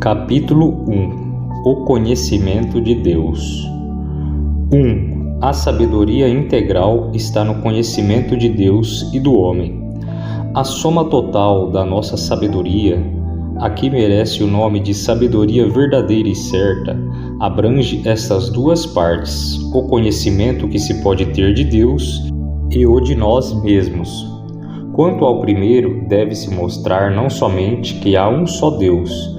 Capítulo 1 O conhecimento de Deus. 1. A sabedoria integral está no conhecimento de Deus e do homem. A soma total da nossa sabedoria, a que merece o nome de sabedoria verdadeira e certa, abrange estas duas partes, o conhecimento que se pode ter de Deus e o de nós mesmos. Quanto ao primeiro, deve-se mostrar não somente que há um só Deus,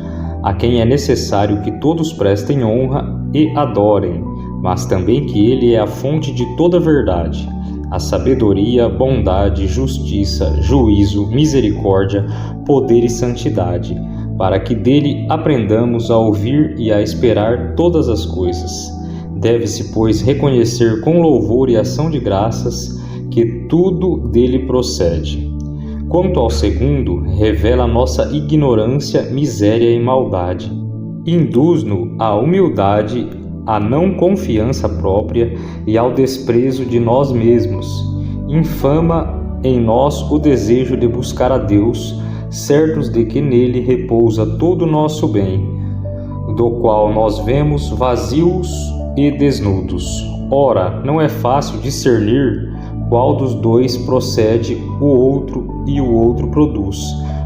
a quem é necessário que todos prestem honra e adorem, mas também que Ele é a fonte de toda verdade, a sabedoria, bondade, justiça, juízo, misericórdia, poder e santidade, para que dele aprendamos a ouvir e a esperar todas as coisas. Deve-se, pois, reconhecer com louvor e ação de graças que tudo dele procede. Quanto ao segundo, revela nossa ignorância, miséria e maldade. Induz-nos à humildade, à não confiança própria e ao desprezo de nós mesmos. Infama em nós o desejo de buscar a Deus, certos de que nele repousa todo o nosso bem, do qual nós vemos vazios e desnudos. Ora, não é fácil discernir qual dos dois procede o outro e o outro produz,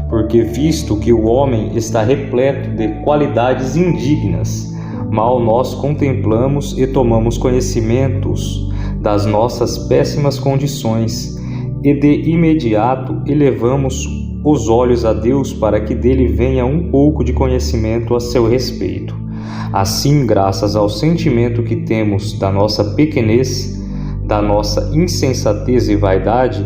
porque visto que o homem está repleto de qualidades indignas, mal nós contemplamos e tomamos conhecimentos das nossas péssimas condições, e de imediato elevamos os olhos a Deus para que dele venha um pouco de conhecimento a seu respeito. Assim, graças ao sentimento que temos da nossa pequenez, da nossa insensatez e vaidade,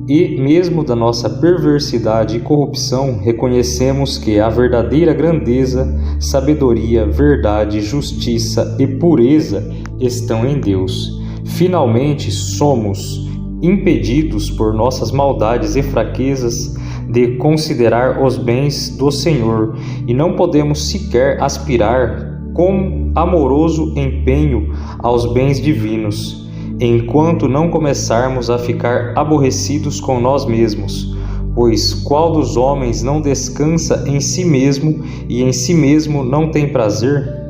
e mesmo da nossa perversidade e corrupção, reconhecemos que a verdadeira grandeza, sabedoria, verdade, justiça e pureza estão em Deus. Finalmente, somos impedidos por nossas maldades e fraquezas de considerar os bens do Senhor e não podemos sequer aspirar com amoroso empenho aos bens divinos, enquanto não começarmos a ficar aborrecidos com nós mesmos. Pois qual dos homens não descansa em si mesmo e em si mesmo não tem prazer?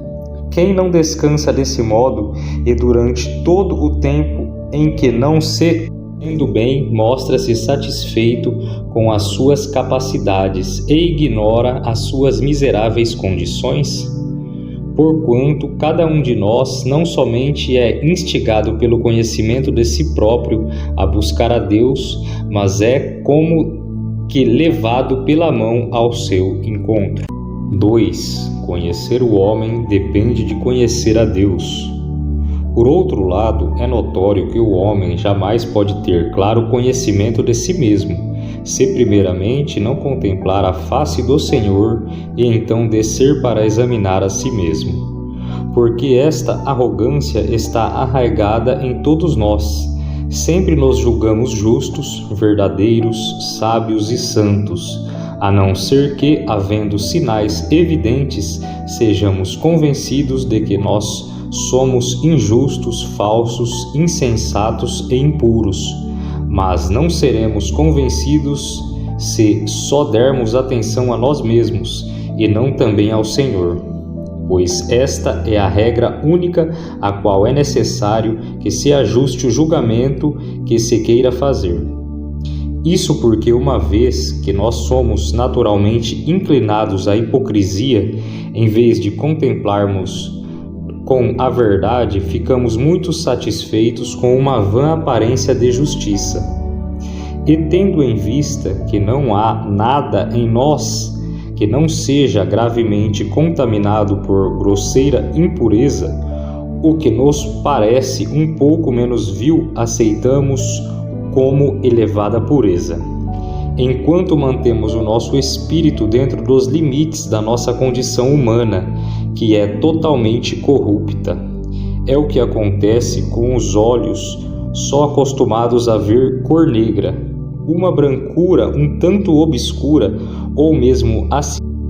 Quem não descansa desse modo e durante todo o tempo em que não se tendo bem, mostra-se satisfeito com as suas capacidades e ignora as suas miseráveis condições? Porquanto cada um de nós não somente é instigado pelo conhecimento de si próprio a buscar a Deus, mas é como que levado pela mão ao seu encontro. 2. Conhecer o homem depende de conhecer a Deus. Por outro lado, é notório que o homem jamais pode ter claro conhecimento de si mesmo, se primeiramente não contemplar a face do Senhor e então descer para examinar a si mesmo. Porque esta arrogância está arraigada em todos nós. Sempre nos julgamos justos, verdadeiros, sábios e santos, a não ser que, havendo sinais evidentes, sejamos convencidos de que nós somos injustos, falsos, insensatos e impuros. Mas não seremos convencidos se só dermos atenção a nós mesmos e não também ao Senhor, pois esta é a regra única a qual é necessário que se ajuste o julgamento que se queira fazer. Isso porque, uma vez que nós somos naturalmente inclinados à hipocrisia, em vez de contemplarmos com a verdade, ficamos muito satisfeitos com uma vã aparência de justiça. E tendo em vista que não há nada em nós que não seja gravemente contaminado por grosseira impureza, o que nos parece um pouco menos vil aceitamos como elevada pureza. Enquanto mantemos o nosso espírito dentro dos limites da nossa condição humana, que é totalmente corrupta. É o que acontece com os olhos só acostumados a ver cor negra, uma brancura um tanto obscura ou mesmo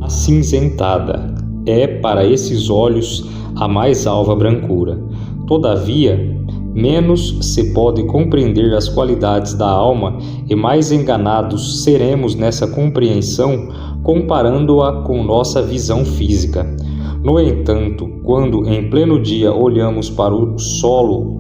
acinzentada. É para esses olhos a mais alva brancura. Todavia, menos se pode compreender as qualidades da alma e mais enganados seremos nessa compreensão comparando-a com nossa visão física. No entanto, quando em pleno dia olhamos para o solo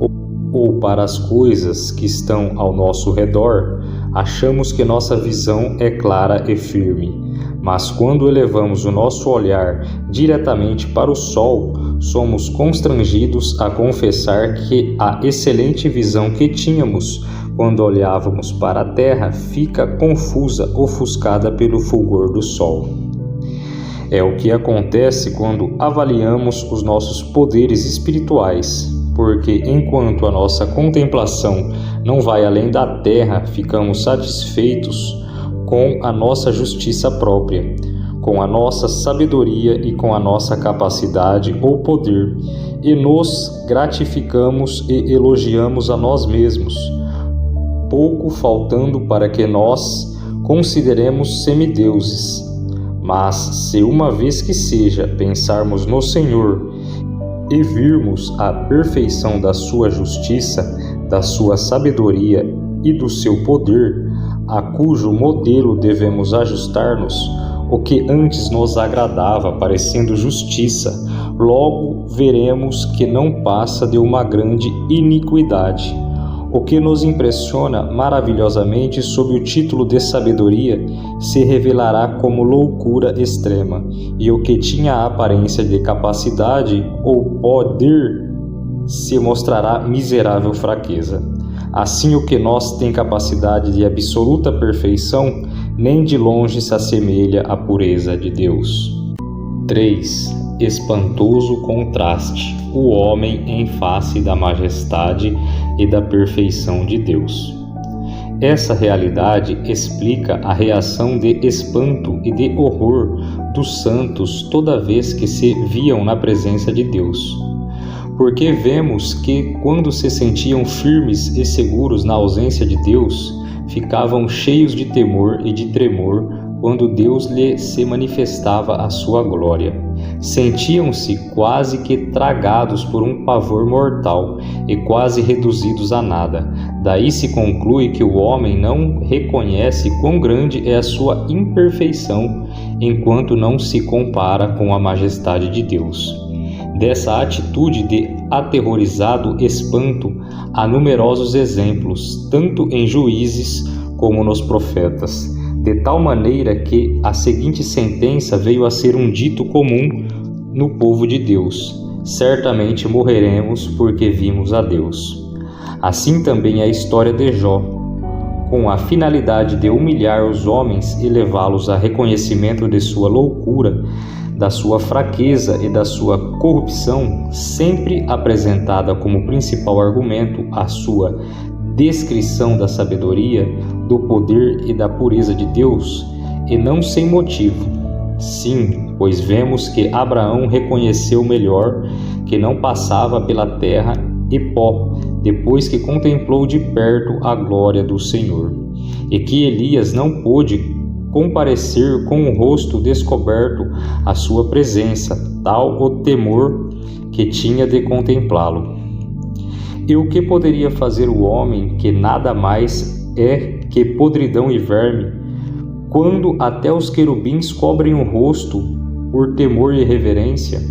ou para as coisas que estão ao nosso redor, achamos que nossa visão é clara e firme. Mas quando elevamos o nosso olhar diretamente para o sol, somos constrangidos a confessar que a excelente visão que tínhamos quando olhávamos para a terra fica confusa, ofuscada pelo fulgor do sol. É o que acontece quando avaliamos os nossos poderes espirituais, porque enquanto a nossa contemplação não vai além da terra, ficamos satisfeitos com a nossa justiça própria, com a nossa sabedoria e com a nossa capacidade ou poder, e nos gratificamos e elogiamos a nós mesmos, pouco faltando para que nós consideremos semideuses. Mas, se uma vez que seja pensarmos no Senhor e virmos a perfeição da sua justiça, da sua sabedoria e do seu poder, a cujo modelo devemos ajustar-nos, o que antes nos agradava, parecendo justiça, logo veremos que não passa de uma grande iniquidade. O que nos impressiona maravilhosamente sob o título de sabedoria se revelará como loucura extrema, e o que tinha a aparência de capacidade ou poder se mostrará miserável fraqueza. Assim, o que nós tem capacidade de absoluta perfeição, nem de longe se assemelha à pureza de Deus. 3. Espantoso contraste: o homem em face da majestade e da perfeição de Deus. Essa realidade explica a reação de espanto e de horror dos santos toda vez que se viam na presença de Deus. Porque vemos que, quando se sentiam firmes e seguros na ausência de Deus, ficavam cheios de temor e de tremor quando Deus lhe se manifestava a sua glória. Sentiam-se quase que tragados por um pavor mortal e quase reduzidos a nada. Daí se conclui que o homem não reconhece quão grande é a sua imperfeição, enquanto não se compara com a majestade de Deus. Dessa atitude de aterrorizado espanto há numerosos exemplos, tanto em Juízes como nos profetas, de tal maneira que a seguinte sentença veio a ser um dito comum no povo de Deus: certamente morreremos porque vimos a Deus. Assim também é a história de Jó, com a finalidade de humilhar os homens e levá-los a reconhecimento de sua loucura, da sua fraqueza e da sua corrupção, sempre apresentada como principal argumento a sua descrição da sabedoria, do poder e da pureza de Deus, e não sem motivo. Sim, pois vemos que Abraão reconheceu melhor que não passava pela terra e pó, depois que contemplou de perto a glória do Senhor, e que Elias não pôde comparecer com o rosto descoberto à sua presença, tal o temor que tinha de contemplá-lo. E o que poderia fazer o homem, que nada mais é que podridão e verme, quando até os querubins cobrem o rosto por temor e reverência?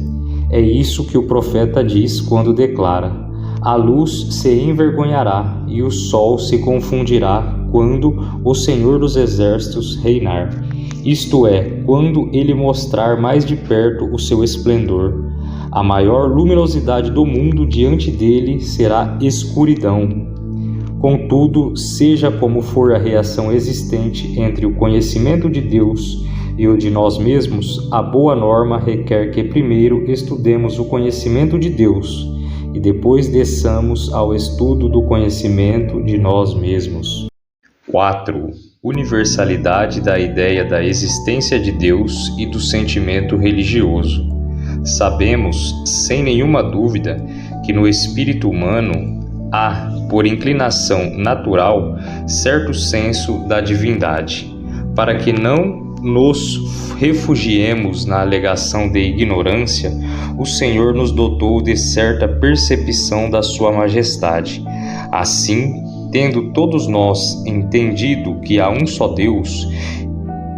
É isso que o profeta diz quando declara: a luz se envergonhará e o sol se confundirá quando o Senhor dos Exércitos reinar, isto é, quando ele mostrar mais de perto o seu esplendor. A maior luminosidade do mundo diante dele será escuridão. Contudo, seja como for a reação existente entre o conhecimento de Deus e o de nós mesmos, a boa norma requer que primeiro estudemos o conhecimento de Deus e depois desçamos ao estudo do conhecimento de nós mesmos. 4. Universalidade da ideia da existência de Deus e do sentimento religioso. Sabemos, sem nenhuma dúvida, que no espírito humano há, por inclinação natural, certo senso da divindade. Para que não nos refugiemos na alegação de ignorância, o Senhor nos dotou de certa percepção da sua majestade. Assim, tendo todos nós entendido que há um só Deus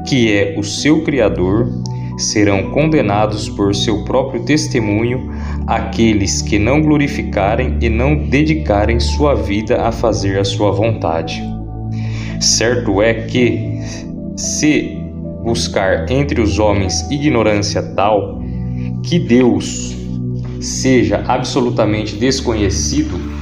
que é o seu Criador, serão condenados por seu próprio testemunho aqueles que não glorificarem e não dedicarem sua vida a fazer a sua vontade. Certo é que, se buscar entre os homens ignorância tal, que Deus seja absolutamente desconhecido,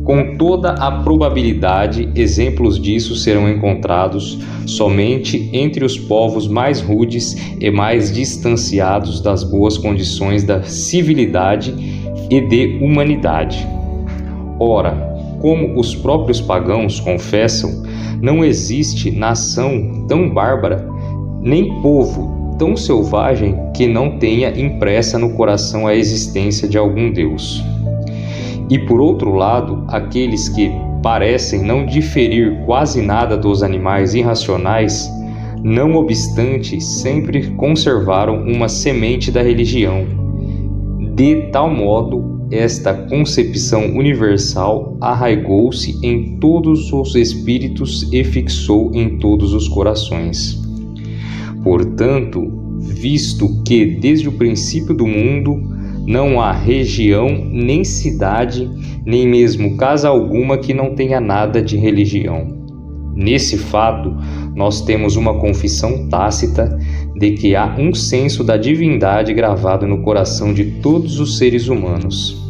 com toda a probabilidade, exemplos disso serão encontrados somente entre os povos mais rudes e mais distanciados das boas condições da civilidade e de humanidade. Ora, como os próprios pagãos confessam, não existe nação tão bárbara, nem povo tão selvagem que não tenha impressa no coração a existência de algum Deus. E por outro lado, aqueles que parecem não diferir quase nada dos animais irracionais, não obstante, sempre conservaram uma semente da religião. De tal modo, esta concepção universal arraigou-se em todos os espíritos e fixou em todos os corações. Portanto, visto que desde o princípio do mundo não há região, nem cidade, nem mesmo casa alguma que não tenha nada de religião. Nesse fato, nós temos uma confissão tácita de que há um senso da divindade gravado no coração de todos os seres humanos.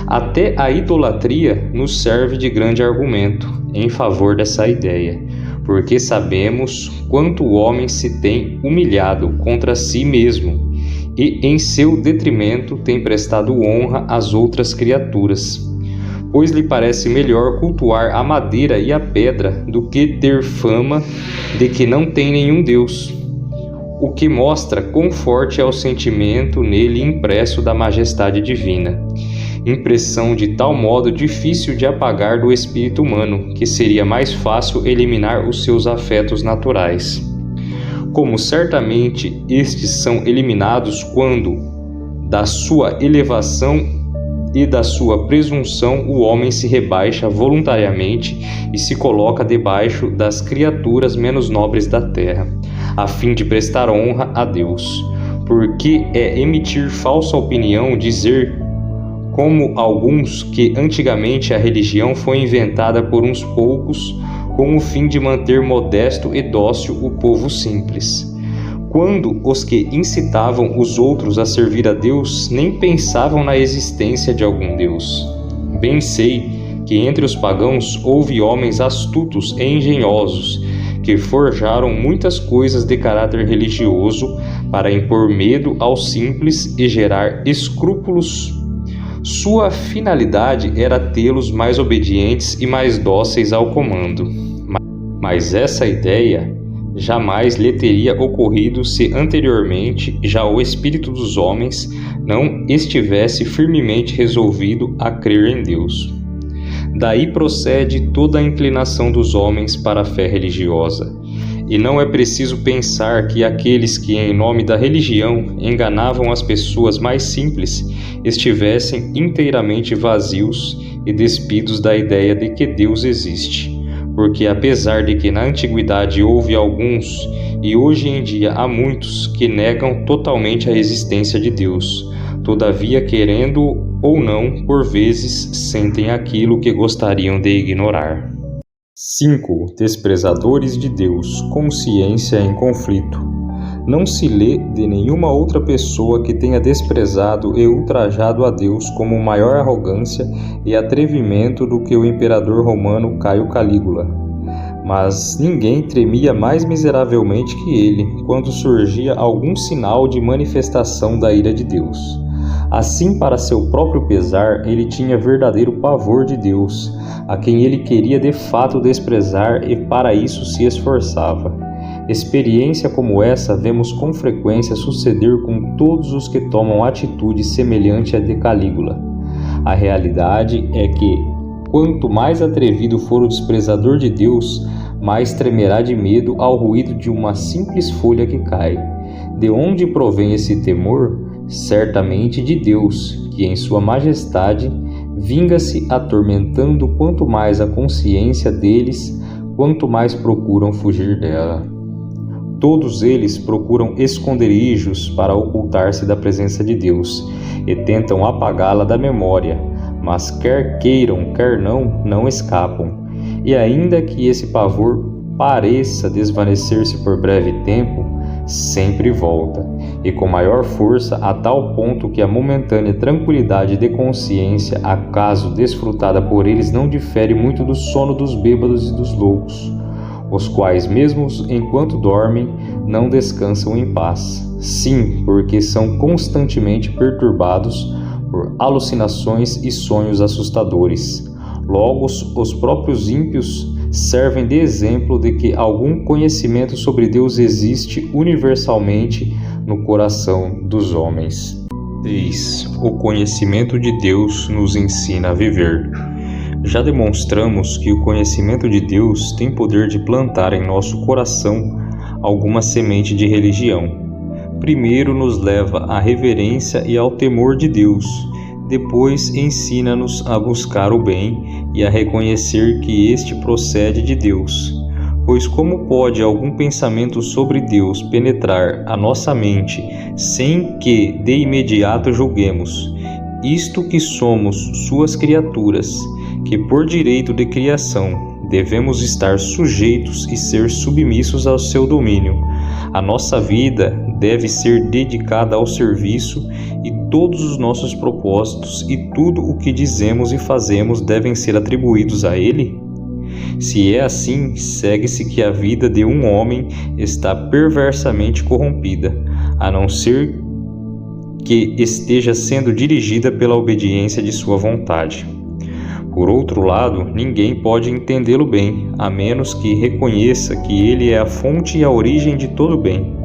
Até a idolatria nos serve de grande argumento em favor dessa ideia, porque sabemos quanto o homem se tem humilhado contra si mesmo e em seu detrimento tem prestado honra às outras criaturas, pois lhe parece melhor cultuar a madeira e a pedra do que ter fama de que não tem nenhum Deus, o que mostra quão forte é o sentimento nele impresso da majestade divina, impressão de tal modo difícil de apagar do espírito humano, que seria mais fácil eliminar os seus afetos naturais. Como certamente estes são eliminados quando, da sua elevação e da sua presunção, o homem se rebaixa voluntariamente e se coloca debaixo das criaturas menos nobres da terra, a fim de prestar honra a Deus. Porque é emitir falsa opinião dizer, como alguns, que antigamente a religião foi inventada por uns poucos com o fim de manter modesto e dócil o povo simples, quando os que incitavam os outros a servir a Deus nem pensavam na existência de algum Deus. Bem sei que entre os pagãos houve homens astutos e engenhosos que forjaram muitas coisas de caráter religioso para impor medo aos simples e gerar escrúpulos. Sua finalidade era tê-los mais obedientes e mais dóceis ao comando. Mas essa ideia jamais lhe teria ocorrido se anteriormente já o espírito dos homens não estivesse firmemente resolvido a crer em Deus. Daí procede toda a inclinação dos homens para a fé religiosa. E não é preciso pensar que aqueles que, em nome da religião, enganavam as pessoas mais simples, estivessem inteiramente vazios e despidos da ideia de que Deus existe. Porque apesar de que na antiguidade houve alguns, e hoje em dia há muitos, que negam totalmente a existência de Deus, todavia, querendo ou não, por vezes sentem aquilo que gostariam de ignorar. 5. Desprezadores de Deus, consciência em conflito. Não se lê de nenhuma outra pessoa que tenha desprezado e ultrajado a Deus como maior arrogância e atrevimento do que o imperador romano Caio Calígula. Mas ninguém tremia mais miseravelmente que ele quando surgia algum sinal de manifestação da ira de Deus. Assim, para seu próprio pesar, ele tinha verdadeiro pavor de Deus, a quem ele queria de fato desprezar, e para isso se esforçava. Experiência como essa vemos com frequência suceder com todos os que tomam atitude semelhante à de Calígula. A realidade é que, quanto mais atrevido for o desprezador de Deus, mais tremerá de medo ao ruído de uma simples folha que cai. De onde provém esse temor? Certamente de Deus, que em sua majestade vinga-se atormentando quanto mais a consciência deles, quanto mais procuram fugir dela. todos eles procuram esconderijos para ocultar-se da presença de Deus e tentam apagá-la da memória, mas quer queiram, quer não escapam. E ainda que esse pavor pareça desvanecer-se por breve tempo, sempre volta, e com maior força, a tal ponto que a momentânea tranquilidade de consciência, acaso desfrutada por eles, não difere muito do sono dos bêbados e dos loucos, os quais, mesmo enquanto dormem, não descansam em paz. Sim, porque são constantemente perturbados por alucinações e sonhos assustadores. Logo, os próprios ímpios servem de exemplo de que algum conhecimento sobre Deus existe universalmente no coração dos homens. 6. O conhecimento de Deus nos ensina a viver. Já demonstramos que o conhecimento de Deus tem poder de plantar em nosso coração alguma semente de religião. Primeiro nos leva à reverência e ao temor de Deus. Depois ensina-nos a buscar o bem e a reconhecer que este procede de Deus. Pois como pode algum pensamento sobre Deus penetrar a nossa mente sem que de imediato julguemos, isto que somos suas criaturas, que por direito de criação devemos estar sujeitos e ser submissos ao seu domínio. A nossa vida deve ser dedicada ao serviço e todos os nossos propósitos e tudo o que dizemos e fazemos devem ser atribuídos a Ele? Se é assim, segue-se que a vida de um homem está perversamente corrompida, a não ser que esteja sendo dirigida pela obediência de sua vontade. Por outro lado, ninguém pode entendê-lo bem, a menos que reconheça que ele é a fonte e a origem de todo bem.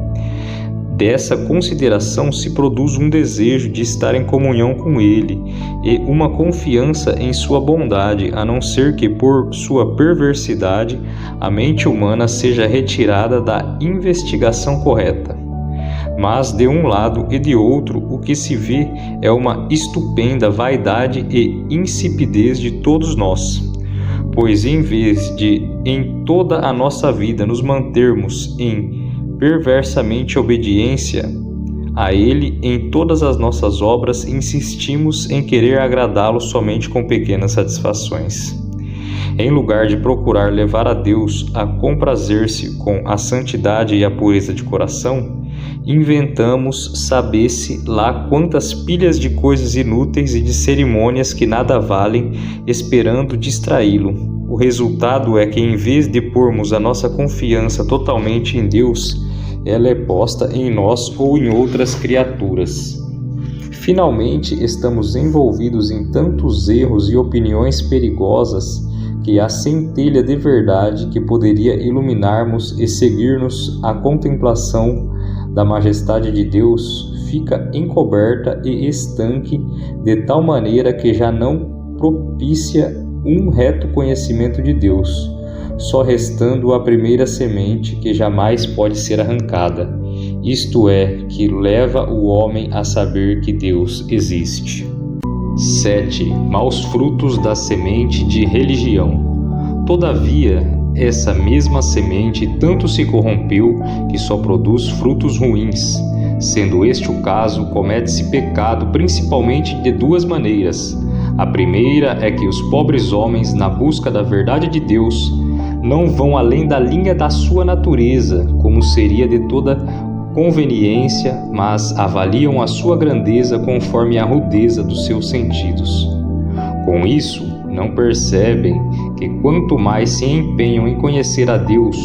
Dessa consideração se produz um desejo de estar em comunhão com ele e uma confiança em sua bondade, a não ser que por sua perversidade a mente humana seja retirada da investigação correta. Mas de um lado e de outro, o que se vê é uma estupenda vaidade e insipidez de todos nós. Pois em vez de em toda a nossa vida nos mantermos em perversamente obediência a Ele, em todas as nossas obras insistimos em querer agradá-lo somente com pequenas satisfações. Em lugar de procurar levar a Deus a comprazer-se com a santidade e a pureza de coração, inventamos, sabe-se lá quantas pilhas de coisas inúteis e de cerimônias que nada valem, esperando distraí-lo. O resultado é que, em vez de pormos a nossa confiança totalmente em Deus, ela é posta em nós ou em outras criaturas. Finalmente, estamos envolvidos em tantos erros e opiniões perigosas que a centelha de verdade que poderia iluminar-nos e seguir-nos à contemplação da majestade de Deus fica encoberta e estanque de tal maneira que já não propicia um reto conhecimento de Deus, só restando a primeira semente que jamais pode ser arrancada, isto é, que leva o homem a saber que Deus existe. 7. Maus frutos da semente de religião. Todavia, essa mesma semente tanto se corrompeu que só produz frutos ruins. Sendo este o caso, comete-se pecado principalmente de duas maneiras. A primeira é que os pobres homens, na busca da verdade de Deus, não vão além da linha da sua natureza, como seria de toda conveniência, mas avaliam a sua grandeza conforme a rudeza dos seus sentidos. Com isso, não percebem que quanto mais se empenham em conhecer a Deus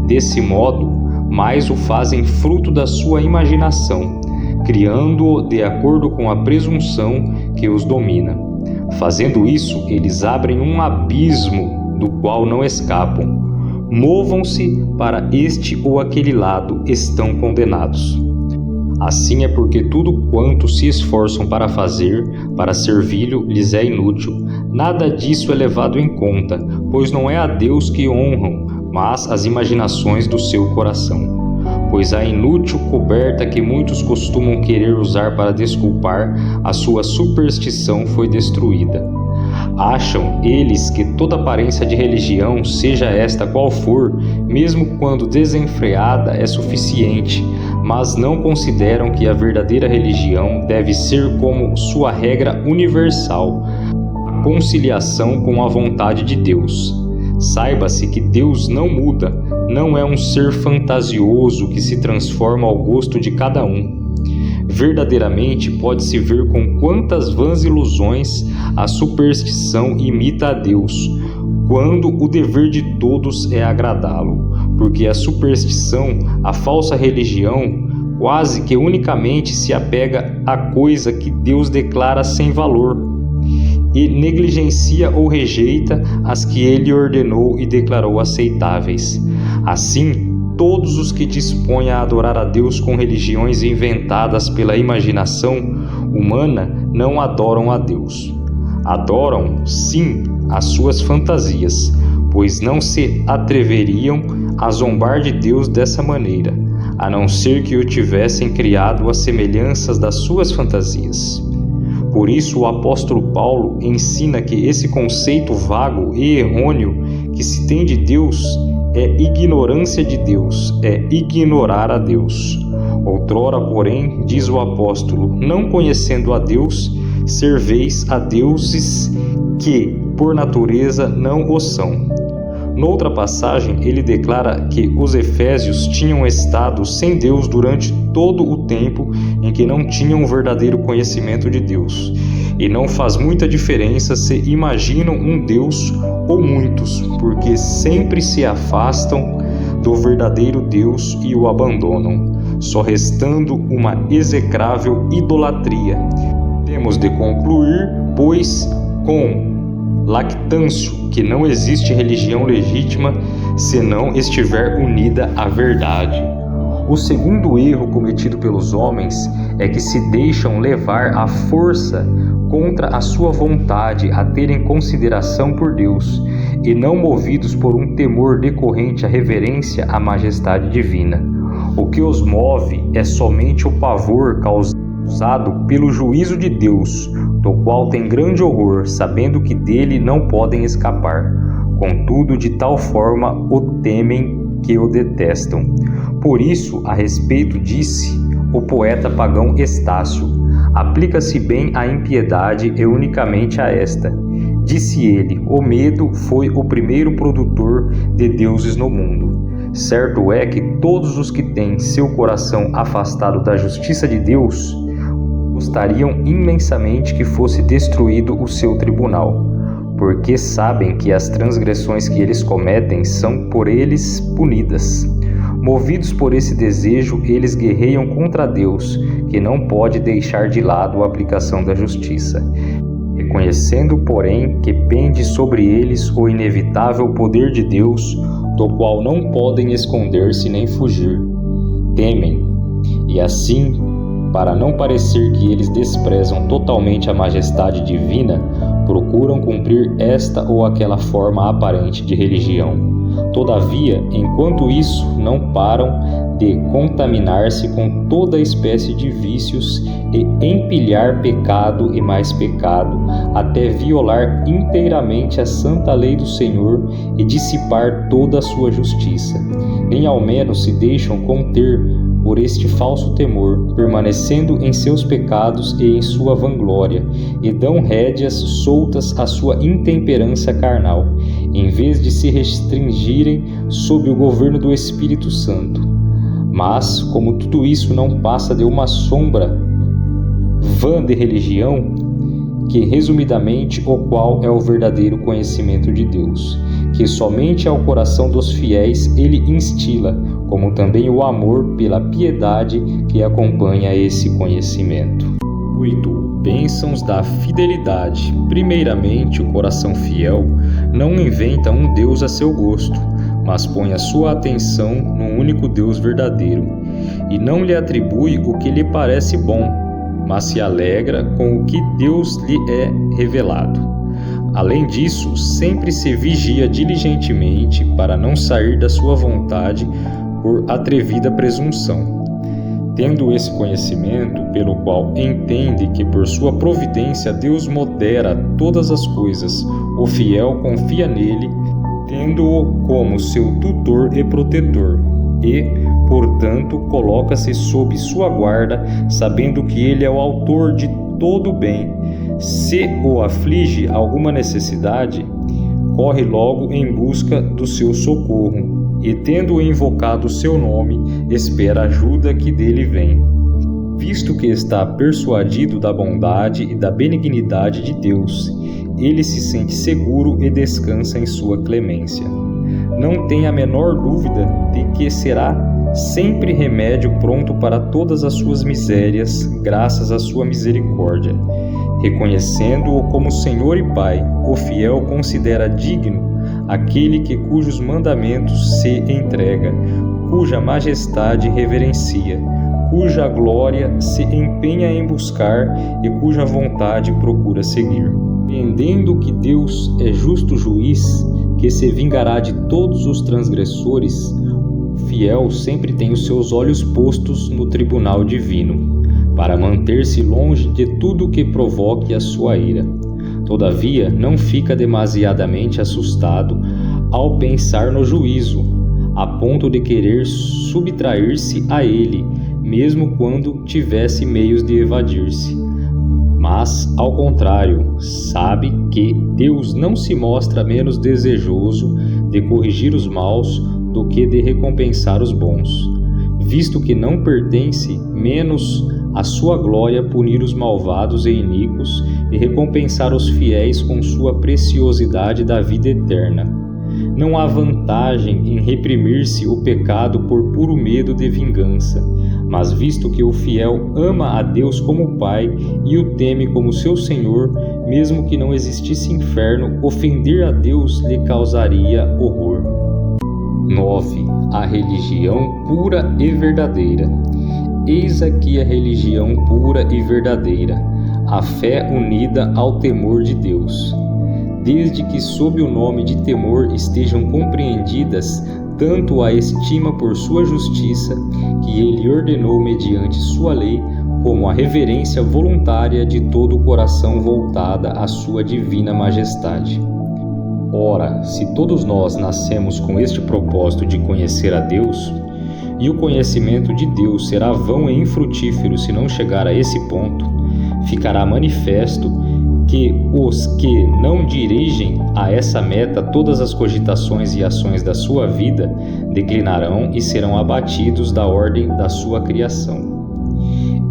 desse modo, mais o fazem fruto da sua imaginação, criando-o de acordo com a presunção que os domina. Fazendo isso, eles abrem um abismo do qual não escapam. Movam-se para este ou aquele lado, estão condenados. Assim é porque tudo quanto se esforçam para fazer, para servi-lo, lhes é inútil. Nada disso é levado em conta, pois não é a Deus que honram, mas as imaginações do seu coração. pois a inútil coberta que muitos costumam querer usar para desculpar a sua superstição foi destruída. Acham eles que toda aparência de religião, seja esta qual for, mesmo quando desenfreada, é suficiente, mas não consideram que a verdadeira religião deve ser como sua regra universal, a conciliação com a vontade de Deus. Saiba-se que Deus não muda, não é um ser fantasioso que se transforma ao gosto de cada um. Verdadeiramente pode-se ver com quantas vãs ilusões a superstição imita a Deus, quando o dever de todos é agradá-lo, porque a superstição, a falsa religião, quase que unicamente se apega à coisa que Deus declara sem valor, e negligencia ou rejeita as que ele ordenou e declarou aceitáveis. Assim, todos os que dispõem a adorar a Deus com religiões inventadas pela imaginação humana não adoram a Deus. Adoram, sim, as suas fantasias, pois não se atreveriam a zombar de Deus dessa maneira, a não ser que o tivessem criado às semelhanças das suas fantasias. Por isso, o apóstolo Paulo ensina que esse conceito vago e errôneo que se tem de Deus é ignorância de Deus, é ignorar a Deus. Outrora, porém, diz o apóstolo, não conhecendo a Deus, serveis a deuses que, por natureza, não o são. Noutra passagem, ele declara que os efésios tinham estado sem Deus durante todo o tempo em que não tinham um verdadeiro conhecimento de Deus. E não faz muita diferença se imaginam um Deus ou muitos, porque sempre se afastam do verdadeiro Deus e o abandonam, só restando uma execrável idolatria. Temos de concluir, pois, com Lactâncio, que não existe religião legítima se não estiver unida à verdade. O segundo erro cometido pelos homens é que se deixam levar à força contra a sua vontade a terem consideração por Deus, e não movidos por um temor decorrente à reverência à majestade divina. O que os move é somente o pavor causado pelo juízo de Deus, do qual tem grande horror, sabendo que dele não podem escapar. Contudo, de tal forma o temem que o detestam. Por isso, a respeito disse o poeta pagão Estácio: aplica-se bem à impiedade e unicamente a esta. Disse ele: o medo foi o primeiro produtor de deuses no mundo. Certo é que todos os que têm seu coração afastado da justiça de Deus gostariam imensamente que fosse destruído o seu tribunal, porque sabem que as transgressões que eles cometem são por eles punidas. Movidos por esse desejo, eles guerreiam contra Deus, que não pode deixar de lado a aplicação da justiça, reconhecendo, porém, que pende sobre eles o inevitável poder de Deus, do qual não podem esconder-se nem fugir. Temem, e assim, para não parecer que eles desprezam totalmente a majestade divina, procuram cumprir esta ou aquela forma aparente de religião. Todavia, enquanto isso, não param de contaminar-se com toda espécie de vícios e empilhar pecado e mais pecado, até violar inteiramente a santa lei do Senhor e dissipar toda a sua justiça. Nem ao menos se deixam conter por este falso temor, permanecendo em seus pecados e em sua vanglória, e dão rédeas soltas à sua intemperança carnal, em vez de se restringirem sob o governo do Espírito Santo. Mas, como tudo isso não passa de uma sombra vã de religião, que resumidamente o qual é o verdadeiro conhecimento de Deus, que somente ao coração dos fiéis ele instila, como também o amor pela piedade que acompanha esse conhecimento. 8. Bênçãos da fidelidade. Primeiramente, o coração fiel não inventa um Deus a seu gosto, mas põe a sua atenção no único Deus verdadeiro, e não lhe atribui o que lhe parece bom, mas se alegra com o que Deus lhe é revelado. Além disso, sempre se vigia diligentemente para não sair da sua vontade, por atrevida presunção. Tendo esse conhecimento, pelo qual entende que por sua providência Deus modera todas as coisas, o fiel confia nele, tendo-o como seu tutor e protetor, e, portanto, coloca-se sob sua guarda, sabendo que ele é o autor de todo o bem. Se o aflige alguma necessidade, corre logo em busca do seu socorro, e tendo invocado o seu nome, espera a ajuda que dele vem. Visto que está persuadido da bondade e da benignidade de Deus, ele se sente seguro e descansa em sua clemência. Não tem a menor dúvida de que será sempre remédio pronto para todas as suas misérias, graças à sua misericórdia. Reconhecendo-o como Senhor e Pai, o fiel considera digno aquele cujos mandamentos se entrega, cuja majestade reverencia, cuja glória se empenha em buscar e cuja vontade procura seguir. Entendendo que Deus é justo juiz, que se vingará de todos os transgressores, o fiel sempre tem os seus olhos postos no tribunal divino, para manter-se longe de tudo que provoque a sua ira. Todavia, não fica demasiadamente assustado ao pensar no juízo, a ponto de querer subtrair-se a ele, mesmo quando tivesse meios de evadir-se. Mas, ao contrário, sabe que Deus não se mostra menos desejoso de corrigir os maus do que de recompensar os bons, visto que não pertence menos à sua glória punir os malvados e iníquos e recompensar os fiéis com sua preciosidade da vida eterna. Não há vantagem em reprimir-se o pecado por puro medo de vingança, mas visto que o fiel ama a Deus como Pai e o teme como seu Senhor, mesmo que não existisse inferno, ofender a Deus lhe causaria horror. 9. A religião pura e verdadeira. Eis aqui a religião pura e verdadeira, a fé unida ao temor de Deus. Desde que sob o nome de temor estejam compreendidas tanto a estima por sua justiça, que ele ordenou mediante sua lei, como a reverência voluntária de todo o coração voltada à sua divina majestade. Ora, se todos nós nascemos com este propósito de conhecer a Deus, e o conhecimento de Deus será vão e infrutífero se não chegar a esse ponto, ficará manifesto que os que não dirigem a essa meta todas as cogitações e ações da sua vida declinarão e serão abatidos da ordem da sua criação.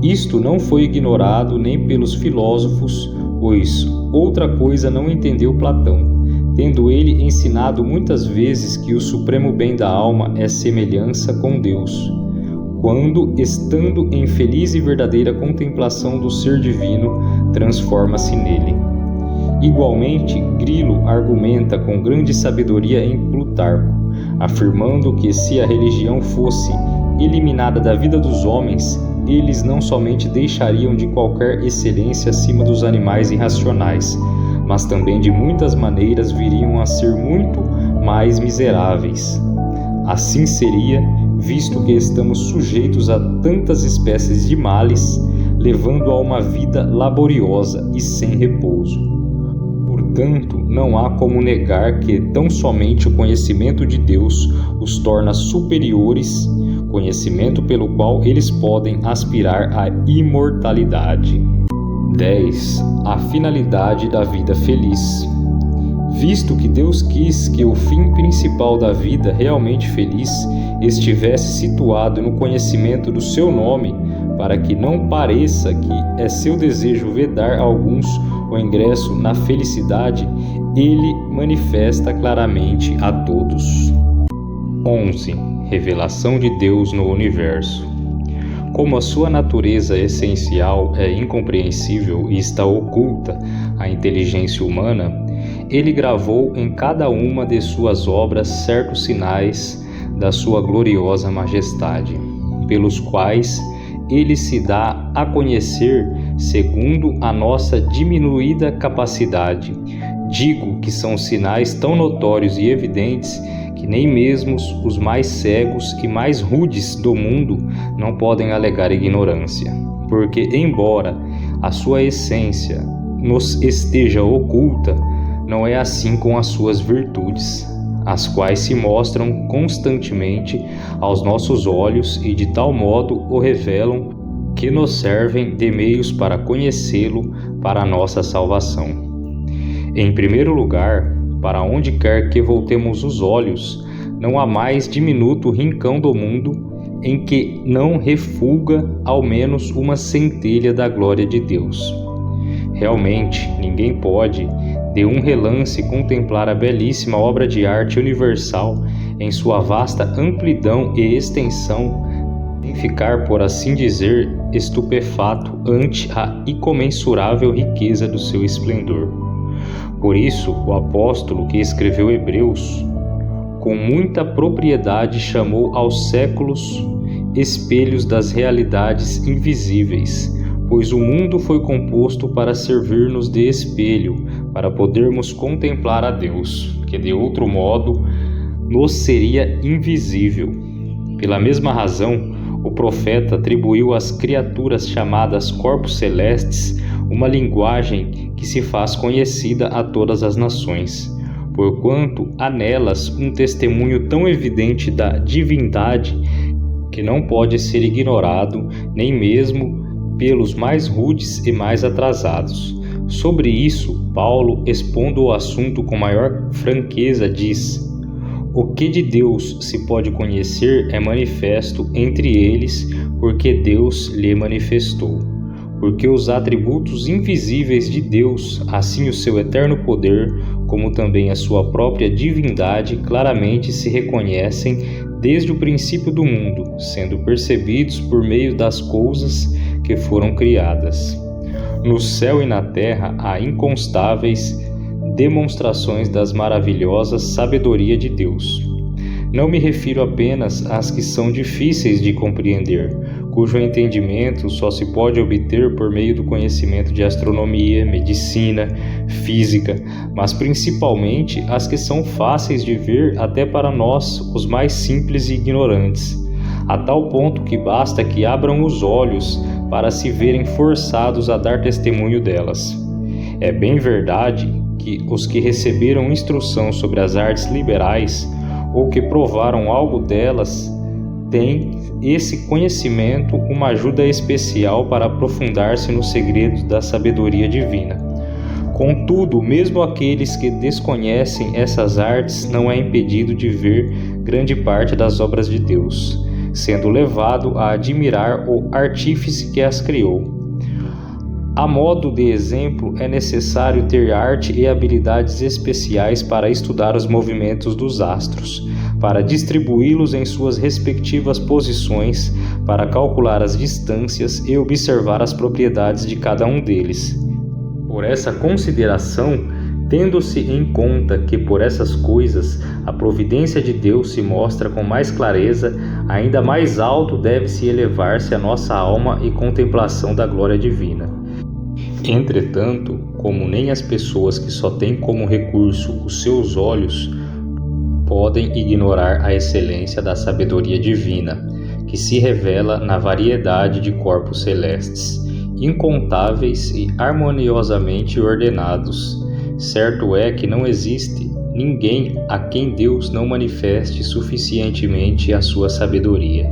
Isto não foi ignorado nem pelos filósofos, pois outra coisa não entendeu Platão, tendo ele ensinado muitas vezes que o supremo bem da alma é semelhança com Deus, quando, estando em feliz e verdadeira contemplação do ser divino, transforma-se nele. Igualmente, Grilo argumenta com grande sabedoria em Plutarco, afirmando que se a religião fosse eliminada da vida dos homens, eles não somente deixariam de qualquer excelência acima dos animais irracionais, mas também de muitas maneiras viriam a ser muito mais miseráveis. Assim seria, visto que estamos sujeitos a tantas espécies de males, levando a uma vida laboriosa e sem repouso. Portanto, não há como negar que tão somente o conhecimento de Deus os torna superiores, conhecimento pelo qual eles podem aspirar à imortalidade. 10. A finalidade da vida feliz. Visto que Deus quis que o fim principal da vida realmente feliz estivesse situado no conhecimento do seu nome, para que não pareça que é seu desejo vedar a alguns o ingresso na felicidade, ele manifesta claramente a todos. 11. Revelação de Deus no universo. Como a sua natureza essencial é incompreensível e está oculta à inteligência humana, ele gravou em cada uma de suas obras certos sinais da sua gloriosa majestade, pelos quais ele se dá a conhecer segundo a nossa diminuída capacidade. Digo que são sinais tão notórios e evidentes que nem mesmo os mais cegos e mais rudes do mundo não podem alegar ignorância, porque embora a sua essência nos esteja oculta, não é assim com as suas virtudes, as quais se mostram constantemente aos nossos olhos e de tal modo o revelam que nos servem de meios para conhecê-lo para a nossa salvação. Em primeiro lugar, para onde quer que voltemos os olhos, não há mais diminuto rincão do mundo em que não refulga ao menos uma centelha da glória de Deus. Realmente, ninguém pode, de um relance, contemplar a belíssima obra de arte universal em sua vasta amplidão e extensão, sem ficar, por assim dizer, estupefato ante a incomensurável riqueza do seu esplendor. Por isso, o apóstolo que escreveu Hebreus, com muita propriedade chamou aos séculos espelhos das realidades invisíveis, pois o mundo foi composto para servir-nos de espelho, para podermos contemplar a Deus, que de outro modo nos seria invisível. Pela mesma razão, o profeta atribuiu às criaturas chamadas corpos celestes uma linguagem que se faz conhecida a todas as nações, porquanto há nelas um testemunho tão evidente da divindade que não pode ser ignorado nem mesmo pelos mais rudes e mais atrasados. Sobre isso, Paulo, expondo o assunto com maior franqueza, diz: o que de Deus se pode conhecer é manifesto entre eles, porque Deus lhe manifestou. Porque os atributos invisíveis de Deus, assim o seu eterno poder, como também a sua própria divindade, claramente se reconhecem desde o princípio do mundo, sendo percebidos por meio das coisas que foram criadas. No céu e na terra há inconstáveis demonstrações das maravilhosas sabedoria de Deus. Não me refiro apenas às que são difíceis de compreender, cujo entendimento só se pode obter por meio do conhecimento de astronomia, medicina, física, mas principalmente as que são fáceis de ver até para nós, os mais simples e ignorantes, a tal ponto que basta que abram os olhos para se verem forçados a dar testemunho delas. É bem verdade que os que receberam instrução sobre as artes liberais ou que provaram algo delas têm esse conhecimento uma ajuda especial para aprofundar-se nos segredos da sabedoria divina. Contudo, mesmo aqueles que desconhecem essas artes não é impedido de ver grande parte das obras de Deus, sendo levado a admirar o artífice que as criou. A modo de exemplo, é necessário ter arte e habilidades especiais para estudar os movimentos dos astros, para distribuí-los em suas respectivas posições, para calcular as distâncias e observar as propriedades de cada um deles. Por essa consideração, tendo-se em conta que por essas coisas a providência de Deus se mostra com mais clareza, ainda mais alto deve-se elevar-se a nossa alma e contemplação da glória divina. Entretanto, como nem as pessoas que só têm como recurso os seus olhos podem ignorar a excelência da sabedoria divina, que se revela na variedade de corpos celestes, incontáveis e harmoniosamente ordenados, certo é que não existe ninguém a quem Deus não manifeste suficientemente a sua sabedoria.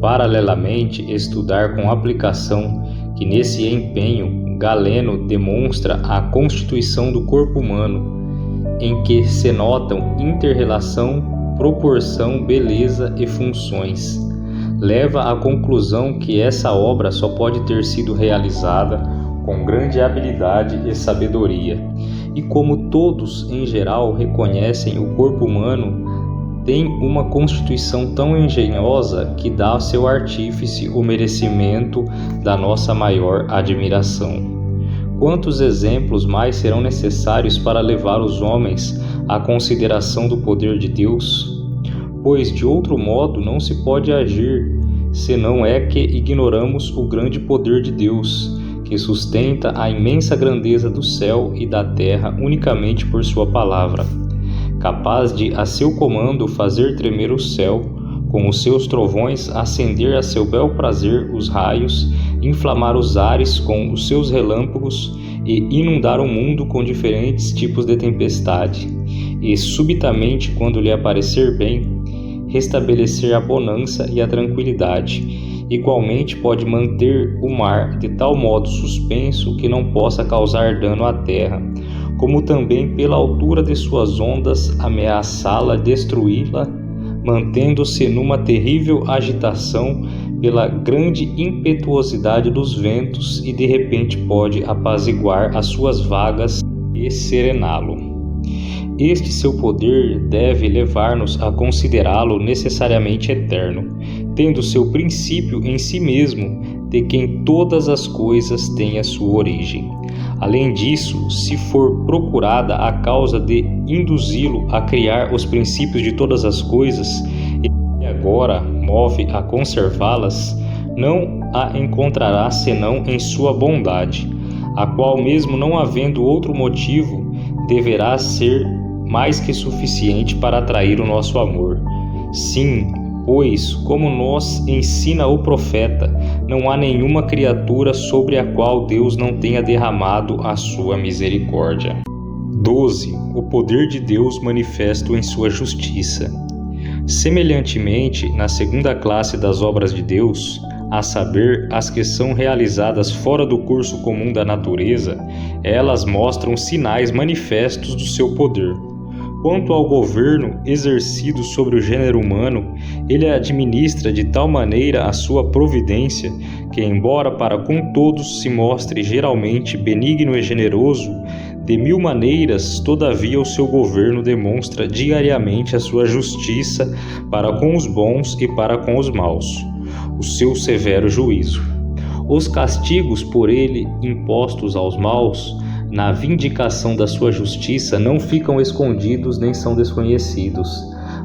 Paralelamente, estudar com aplicação que nesse empenho Galeno demonstra a constituição do corpo humano, em que se notam inter-relação, proporção, beleza e funções, leva à conclusão que essa obra só pode ter sido realizada com grande habilidade e sabedoria. E como todos em geral reconhecem, o corpo humano tem uma constituição tão engenhosa que dá ao seu artífice o merecimento da nossa maior admiração. Quantos exemplos mais serão necessários para levar os homens à consideração do poder de Deus? Pois de outro modo não se pode agir, senão é que ignoramos o grande poder de Deus, que sustenta a imensa grandeza do céu e da terra unicamente por sua palavra. capaz de a seu comando fazer tremer o céu, com os seus trovões acender a seu bel prazer os raios, inflamar os ares com os seus relâmpagos e inundar o mundo com diferentes tipos de tempestade, e subitamente, quando lhe aparecer bem, restabelecer a bonança e a tranquilidade. Igualmente pode manter o mar de tal modo suspenso que não possa causar dano à terra, como também pela altura de suas ondas ameaçá-la, destruí-la, mantendo-se numa terrível agitação pela grande impetuosidade dos ventos, e de repente pode apaziguar as suas vagas e serená-lo. Este seu poder deve levar-nos a considerá-lo necessariamente eterno, tendo seu princípio em si mesmo, de quem todas as coisas têm a sua origem. Além disso, se for procurada a causa de induzi-lo a criar os princípios de todas as coisas, e agora move a conservá-las, não a encontrará senão em sua bondade, a qual, mesmo não havendo outro motivo, deverá ser mais que suficiente para atrair o nosso amor. Sim, pois, como nos ensina o profeta, não há nenhuma criatura sobre a qual Deus não tenha derramado a sua misericórdia. 12. O poder de Deus manifesto em sua justiça. Semelhantemente, na segunda classe das obras de Deus, a saber, as que são realizadas fora do curso comum da natureza, elas mostram sinais manifestos do seu poder. Quanto ao governo exercido sobre o gênero humano, ele administra de tal maneira a sua providência que, embora para com todos se mostre geralmente benigno e generoso, de mil maneiras, todavia, o seu governo demonstra diariamente a sua justiça para com os bons e para com os maus, o seu severo juízo. Os castigos por ele impostos aos maus, na vindicação da sua justiça, não ficam escondidos nem são desconhecidos,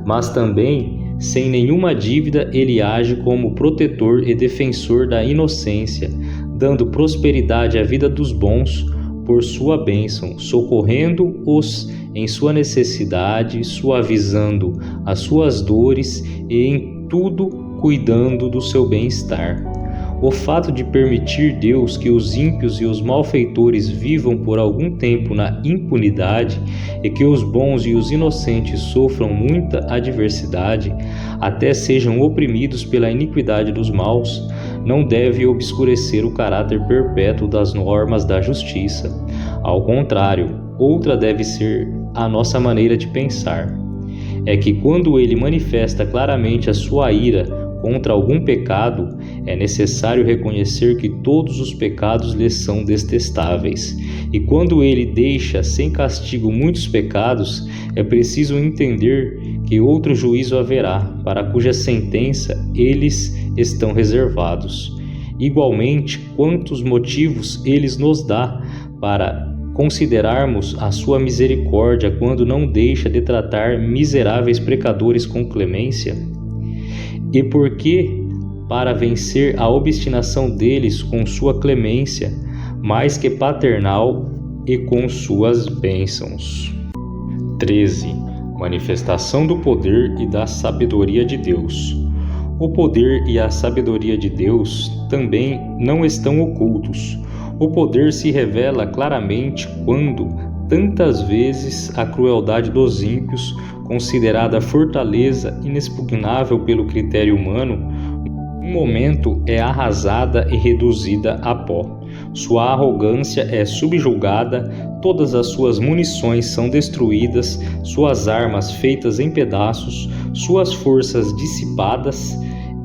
mas também, sem nenhuma dívida, ele age como protetor e defensor da inocência, dando prosperidade à vida dos bons por sua bênção, socorrendo-os em sua necessidade, suavizando as suas dores e em tudo cuidando do seu bem-estar. O fato de permitir Deus que os ímpios e os malfeitores vivam por algum tempo na impunidade e que os bons e os inocentes sofram muita adversidade, até sejam oprimidos pela iniquidade dos maus, não deve obscurecer o caráter perpétuo das normas da justiça. Ao contrário, outra deve ser a nossa maneira de pensar. É que quando ele manifesta claramente a sua ira contra algum pecado, é necessário reconhecer que todos os pecados lhe são detestáveis. E quando ele deixa sem castigo muitos pecados, é preciso entender que outro juízo haverá, para cuja sentença eles estão reservados. Igualmente, quantos motivos ele nos dá para considerarmos a sua misericórdia quando não deixa de tratar miseráveis pecadores com clemência? E porque, para vencer a obstinação deles com sua clemência, mais que paternal, e com suas bênçãos. 13. Manifestação do poder e da sabedoria de Deus. O poder e a sabedoria de Deus também não estão ocultos. O poder se revela claramente quando, tantas vezes, a crueldade dos ímpios, considerada fortaleza inexpugnável pelo critério humano, num momento é arrasada e reduzida a pó. Sua arrogância é subjugada, todas as suas munições são destruídas, suas armas feitas em pedaços, suas forças dissipadas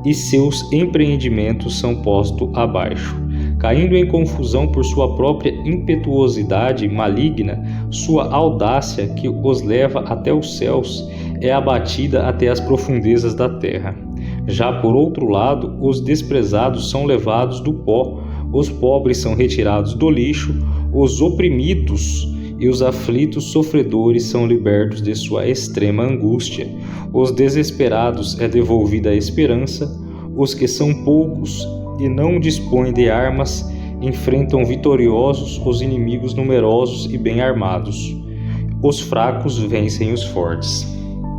e seus empreendimentos são postos abaixo. Caindo em confusão por sua própria impetuosidade maligna, sua audácia que os leva até os céus é abatida até as profundezas da terra. Já por outro lado, os desprezados são levados do pó, os pobres são retirados do lixo, os oprimidos e os aflitos sofredores são libertos de sua extrema angústia, os desesperados é devolvida a esperança, os que são poucos e não dispõem de armas enfrentam vitoriosos os inimigos numerosos e bem armados. os fracos vencem os fortes.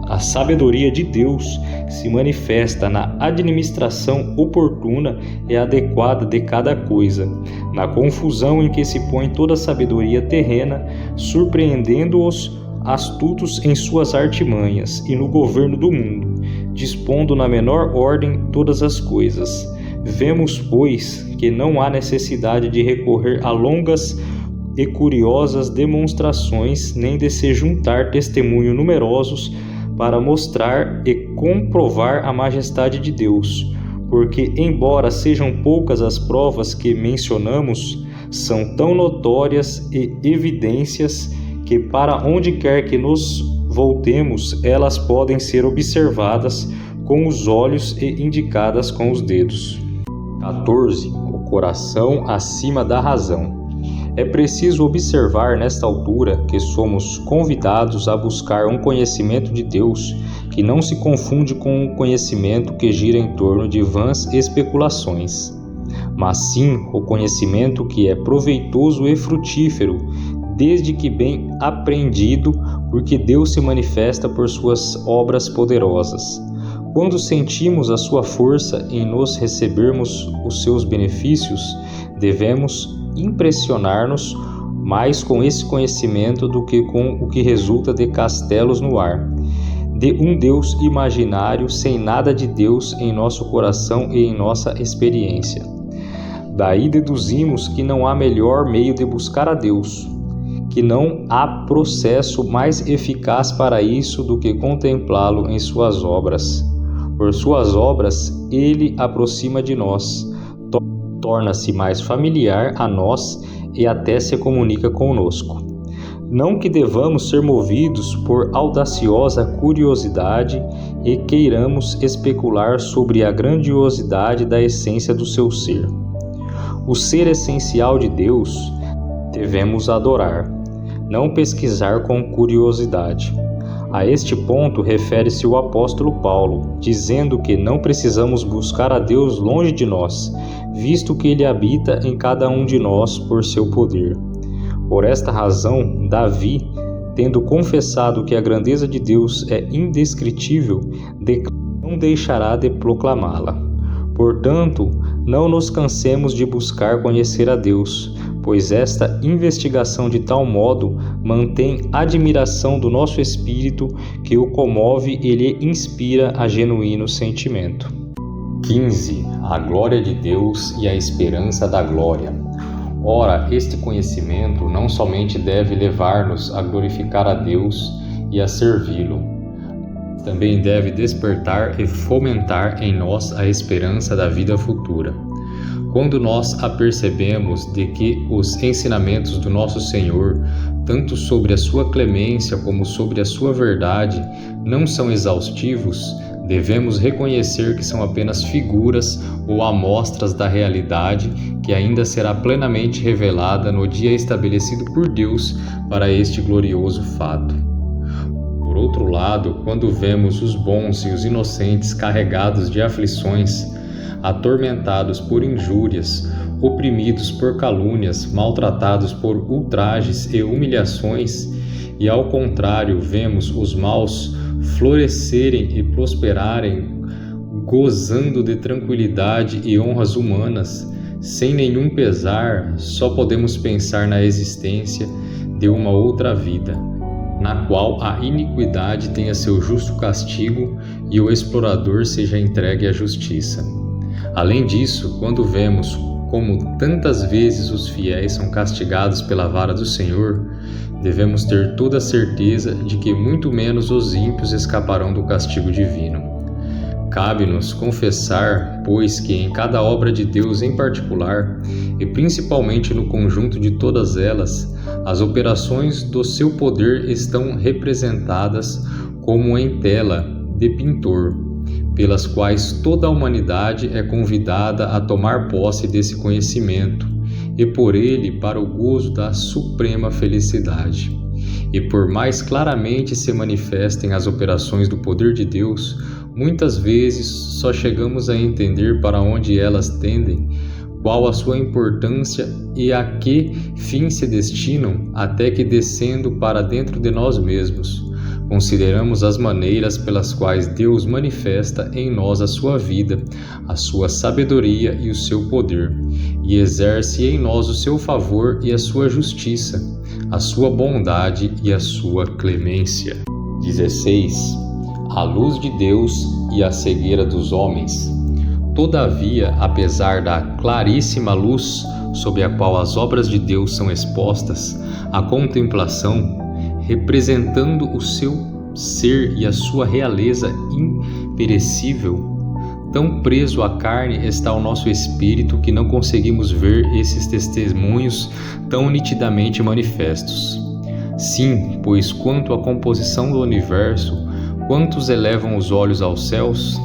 A sabedoria de Deus se manifesta na administração oportuna e adequada de cada coisa, na confusão em que se põe toda a sabedoria terrena, surpreendendo-os astutos em suas artimanhas e no governo do mundo, dispondo na menor ordem todas as coisas. Vemos, pois, que não há necessidade de recorrer a longas e curiosas demonstrações, nem de se juntar testemunhos numerosos para mostrar e comprovar a majestade de Deus, porque, embora sejam poucas as provas que mencionamos, são tão notórias e evidências que, para onde quer que nos voltemos, elas podem ser observadas com os olhos e indicadas com os dedos. 14. O coração acima da razão. É preciso observar nesta altura que somos convidados a buscar um conhecimento de Deus que não se confunde com o conhecimento que gira em torno de vãs especulações, mas sim o conhecimento que é proveitoso e frutífero, desde que bem aprendido, porque Deus se manifesta por suas obras poderosas. Quando sentimos a sua força em nos recebermos os seus benefícios, devemos impressionar-nos mais com esse conhecimento do que com o que resulta de castelos no ar, de um Deus imaginário sem nada de Deus em nosso coração e em nossa experiência. Daí deduzimos que não há melhor meio de buscar a Deus, que não há processo mais eficaz para isso do que contemplá-lo em suas obras. Por suas obras, ele aproxima de nós, torna-se mais familiar a nós e até se comunica conosco. Não que devamos ser movidos por audaciosa curiosidade e queiramos especular sobre a grandiosidade da essência do seu ser. O ser essencial de Deus devemos adorar, não pesquisar com curiosidade. A este ponto refere-se o apóstolo Paulo, dizendo que não precisamos buscar a Deus longe de nós, visto que Ele habita em cada um de nós por seu poder. Por esta razão, Davi, tendo confessado que a grandeza de Deus é indescritível, não deixará de proclamá-la. Portanto, não nos cansemos de buscar conhecer a Deus, pois esta investigação de tal modo mantém a admiração do nosso espírito, que o comove e lhe inspira a genuíno sentimento. 15. A glória de Deus e a esperança da glória. Ora, este conhecimento não somente deve levar-nos a glorificar a Deus e a servi-lo, também deve despertar e fomentar em nós a esperança da vida futura. Quando nós apercebemos de que os ensinamentos do nosso Senhor, tanto sobre a sua clemência como sobre a sua verdade, não são exaustivos, devemos reconhecer que são apenas figuras ou amostras da realidade que ainda será plenamente revelada no dia estabelecido por Deus para este glorioso fato. Por outro lado, quando vemos os bons e os inocentes carregados de aflições, atormentados por injúrias, oprimidos por calúnias, maltratados por ultrajes e humilhações, e ao contrário vemos os maus florescerem e prosperarem, gozando de tranquilidade e honras humanas, sem nenhum pesar, só podemos pensar na existência de uma outra vida, na qual a iniquidade tenha seu justo castigo e o explorador seja entregue à justiça. Além disso, quando vemos como tantas vezes os fiéis são castigados pela vara do Senhor, devemos ter toda a certeza de que muito menos os ímpios escaparão do castigo divino. Cabe-nos confessar, pois, que em cada obra de Deus em particular, e principalmente no conjunto de todas elas, as operações do seu poder estão representadas como em tela de pintor, pelas quais toda a humanidade é convidada a tomar posse desse conhecimento, e por ele para o gozo da suprema felicidade. E por mais claramente se manifestem as operações do poder de Deus, muitas vezes só chegamos a entender para onde elas tendem qual a sua importância e a que fim se destinam, até que, descendo para dentro de nós mesmos, consideramos as maneiras pelas quais Deus manifesta em nós a sua vida, a sua sabedoria e o seu poder, e exerce em nós o seu favor e a sua justiça, a sua bondade e a sua clemência. 16. A luz de Deus e a cegueira dos homens. Todavia, apesar da claríssima luz sob a qual as obras de Deus são expostas, a contemplação, representando o seu ser e a sua realeza imperecível, tão preso à carne está o nosso espírito que não conseguimos ver esses testemunhos tão nitidamente manifestos. Sim, pois quanto à composição do universo, quantos elevam os olhos aos céus?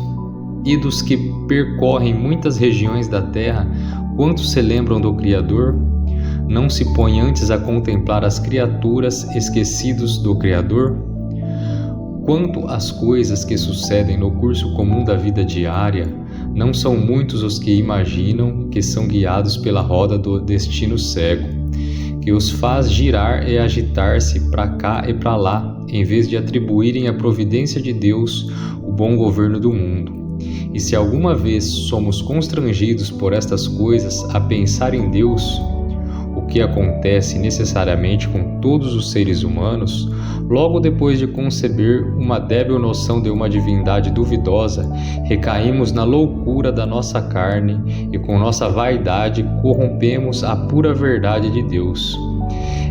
E dos que percorrem muitas regiões da terra, quantos se lembram do Criador? Não se põe antes a contemplar as criaturas esquecidos do Criador? Quanto às coisas que sucedem no curso comum da vida diária, não são muitos os que imaginam que são guiados pela roda do destino cego, que os faz girar e agitar-se para cá e para lá, em vez de atribuírem à providência de Deus o bom governo do mundo. E se alguma vez somos constrangidos por estas coisas a pensar em Deus, o que acontece necessariamente com todos os seres humanos, logo depois de conceber uma débil noção de uma divindade duvidosa, recaímos na loucura da nossa carne e com nossa vaidade corrompemos a pura verdade de Deus.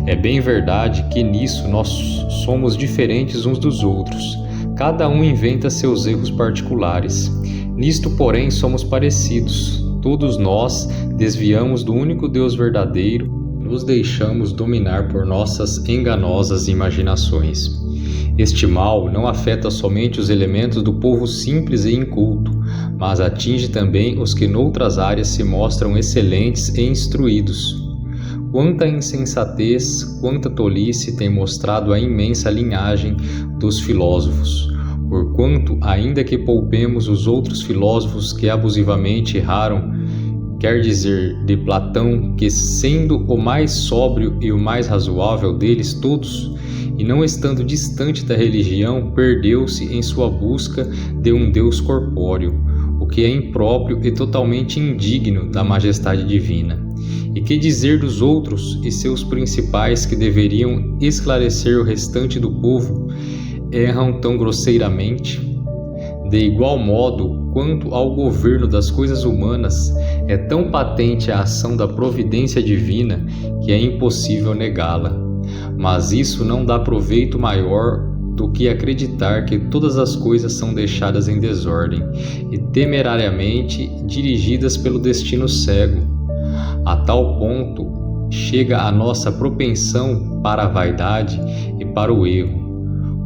É bem verdade que nisso nós somos diferentes uns dos outros. Cada um inventa seus erros particulares. Nisto, porém, somos parecidos. Todos nós desviamos do único Deus verdadeiro, nos deixamos dominar por nossas enganosas imaginações. Este mal não afeta somente os elementos do povo simples e inculto, mas atinge também os que noutras áreas se mostram excelentes e instruídos. Quanta insensatez, quanta tolice tem mostrado a imensa linhagem dos filósofos. Porquanto, ainda que poupemos os outros filósofos que abusivamente erraram, quer dizer de Platão, que sendo o mais sóbrio e o mais razoável deles todos, e não estando distante da religião, perdeu-se em sua busca de um Deus corpóreo, o que é impróprio e totalmente indigno da majestade divina. E que dizer dos outros e seus principais que deveriam esclarecer o restante do povo, erram tão grosseiramente? De igual modo, quanto ao governo das coisas humanas, é tão patente a ação da providência divina que é impossível negá-la. Mas isso não dá proveito maior do que acreditar que todas as coisas são deixadas em desordem e temerariamente dirigidas pelo destino cego. A tal ponto chega a nossa propensão para a vaidade e para o erro.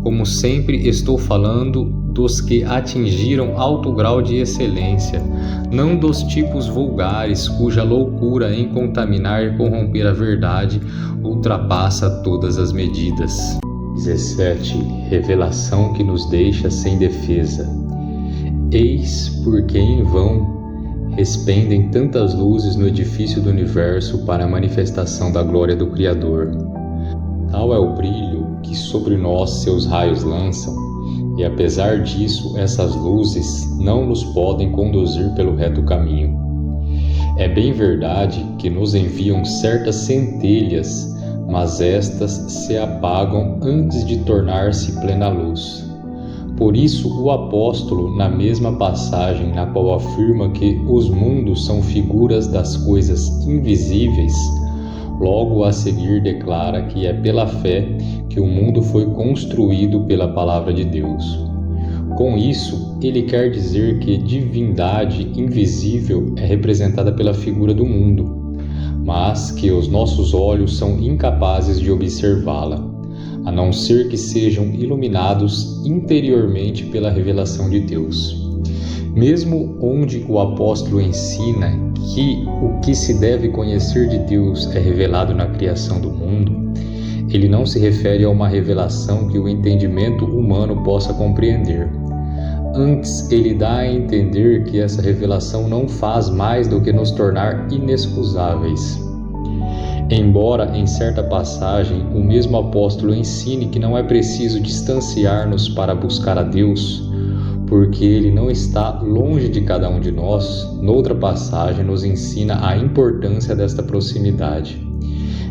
Como sempre, estou falando dos que atingiram alto grau de excelência, não dos tipos vulgares cuja loucura em contaminar e corromper a verdade ultrapassa todas as medidas. 17. Revelação que nos deixa sem defesa. Eis porque em vão resplandecem tantas luzes no edifício do universo para a manifestação da glória do Criador. Tal é o brilho que sobre nós seus raios lançam, e apesar disso, essas luzes não nos podem conduzir pelo reto caminho. É bem verdade que nos enviam certas centelhas, mas estas se apagam antes de tornar-se plena luz. Por isso, o apóstolo, na mesma passagem na qual afirma que os mundos são figuras das coisas invisíveis, logo a seguir declara que é pela fé que o mundo foi construído pela palavra de Deus. Com isso, ele quer dizer que divindade invisível é representada pela figura do mundo, mas que os nossos olhos são incapazes de observá-la, a não ser que sejam iluminados interiormente pela revelação de Deus. Mesmo onde o apóstolo ensina que o que se deve conhecer de Deus é revelado na criação do mundo, ele não se refere a uma revelação que o entendimento humano possa compreender, Antes, ele dá a entender que essa revelação não faz mais do que nos tornar inexcusáveis. Embora, em certa passagem, o mesmo apóstolo ensine que não é preciso distanciar-nos para buscar a Deus, porque Ele não está longe de cada um de nós, noutra passagem nos ensina a importância desta proximidade,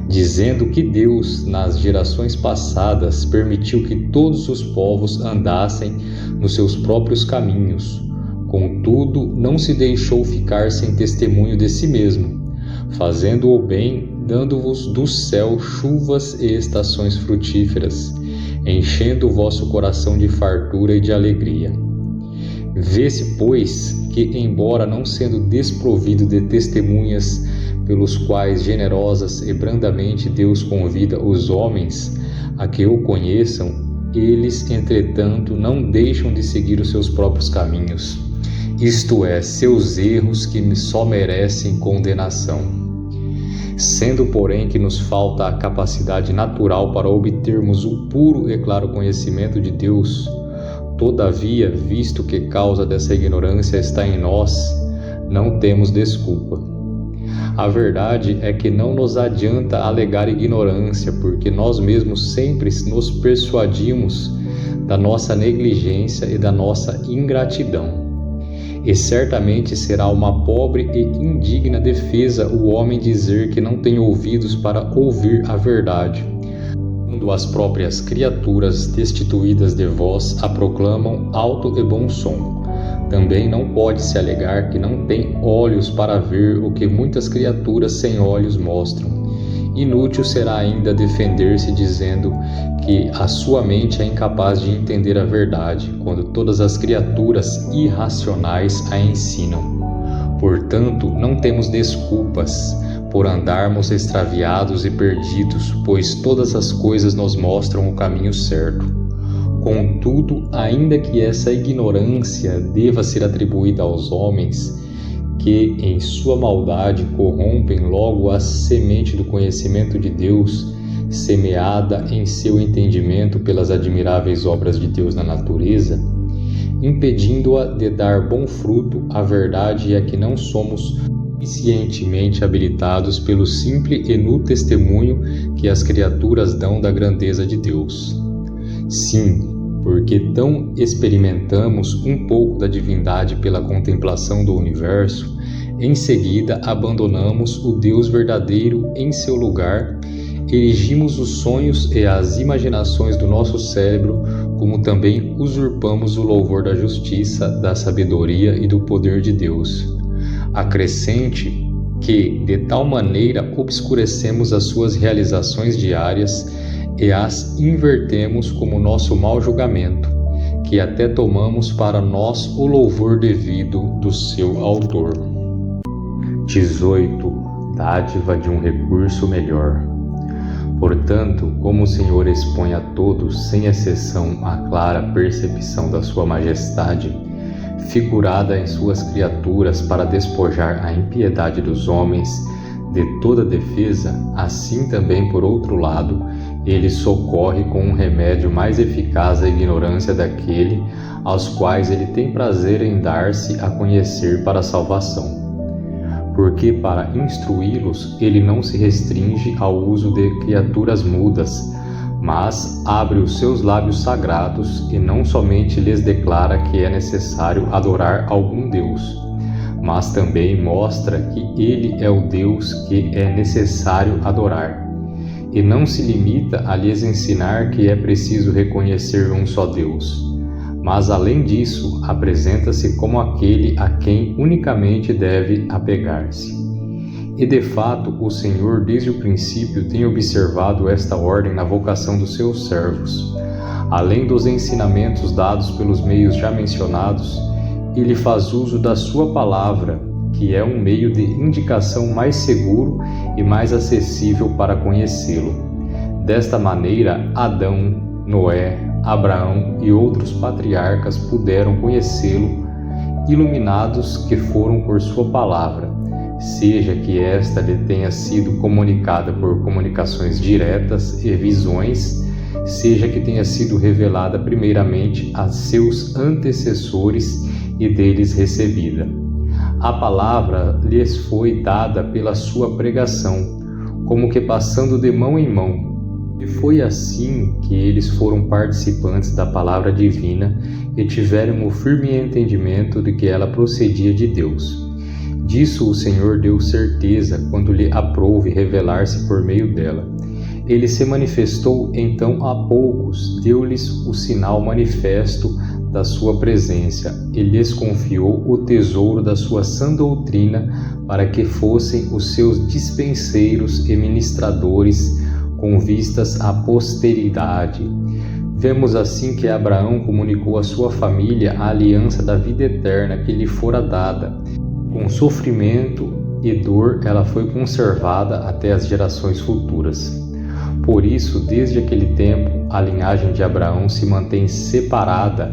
dizendo que Deus, nas gerações passadas, permitiu que todos os povos andassem nos seus próprios caminhos. Contudo, não se deixou ficar sem testemunho de si mesmo, fazendo o bem, dando-vos do céu chuvas e estações frutíferas, enchendo o vosso coração de fartura e de alegria. Vê-se, pois, que, embora não sendo desprovido de testemunhas pelos quais generosas e brandamente Deus convida os homens a que o conheçam, eles, entretanto, não deixam de seguir os seus próprios caminhos, isto é, seus erros que só merecem condenação. Sendo, porém, que nos falta a capacidade natural para obtermos o puro e claro conhecimento de Deus, todavia, visto que causa dessa ignorância está em nós, não temos desculpa. A verdade é que não nos adianta alegar ignorância, porque nós mesmos sempre nos persuadimos da nossa negligência e da nossa ingratidão. E certamente será uma pobre e indigna defesa o homem dizer que não tem ouvidos para ouvir a verdade, quando as próprias criaturas destituídas de voz a proclamam alto e bom som. Também não pode-se alegar que não tem olhos para ver o que muitas criaturas sem olhos mostram. Inútil será ainda defender-se dizendo que a sua mente é incapaz de entender a verdade, quando todas as criaturas irracionais a ensinam. Portanto, não temos desculpas por andarmos extraviados e perdidos, pois todas as coisas nos mostram o caminho certo. Contudo, ainda que essa ignorância deva ser atribuída aos homens, que em sua maldade corrompem logo a semente do conhecimento de Deus, semeada em seu entendimento pelas admiráveis obras de Deus na natureza, impedindo-a de dar bom fruto, a verdade é que não somos suficientemente habilitados pelo simples e nu testemunho que as criaturas dão da grandeza de Deus. Sim, porque tão experimentamos um pouco da divindade pela contemplação do universo, em seguida abandonamos o Deus verdadeiro em seu lugar, erigimos os sonhos e as imaginações do nosso cérebro, como também usurpamos o louvor da justiça, da sabedoria e do poder de Deus. Acrescente que, de tal maneira, obscurecemos as suas realizações diárias e as invertemos como nosso mau julgamento, que até tomamos para nós o louvor devido do seu autor. 18. Dádiva de um recurso melhor. Portanto, como o Senhor expõe a todos, sem exceção, a clara percepção da sua majestade, figurada em suas criaturas para despojar a impiedade dos homens de toda defesa, assim também, por outro lado, ele socorre com um remédio mais eficaz à ignorância daquele aos quais ele tem prazer em dar-se a conhecer para a salvação. Porque para instruí-los ele não se restringe ao uso de criaturas mudas, mas abre os seus lábios sagrados e não somente lhes declara que é necessário adorar algum Deus, mas também mostra que ele é o Deus que é necessário adorar, e não se limita a lhes ensinar que é preciso reconhecer um só Deus, mas além disso apresenta-se como aquele a quem unicamente deve apegar-se. E de fato o Senhor desde o princípio tem observado esta ordem na vocação dos seus servos. Além dos ensinamentos dados pelos meios já mencionados, ele faz uso da sua palavra, que é um meio de indicação mais seguro e mais acessível para conhecê-lo. Desta maneira, Adão, Noé, Abraão e outros patriarcas puderam conhecê-lo, iluminados que foram por sua palavra, seja que esta lhe tenha sido comunicada por comunicações diretas e visões, seja que tenha sido revelada primeiramente a seus antecessores e deles recebida. A palavra lhes foi dada pela sua pregação, como que passando de mão em mão. E foi assim que eles foram participantes da palavra divina e tiveram o firme entendimento de que ela procedia de Deus. Disso o Senhor deu certeza quando lhe aprouve revelar-se por meio dela. Ele se manifestou então a poucos, deu-lhes o sinal manifesto da sua presença e lhes confiou o tesouro da sua sã doutrina para que fossem os seus dispenseiros e ministradores com vistas à posteridade. Vemos assim que Abraão comunicou à sua família a aliança da vida eterna que lhe fora dada. Com sofrimento e dor ela foi conservada até as gerações futuras. Por isso, desde aquele tempo, a linhagem de Abraão se mantém separada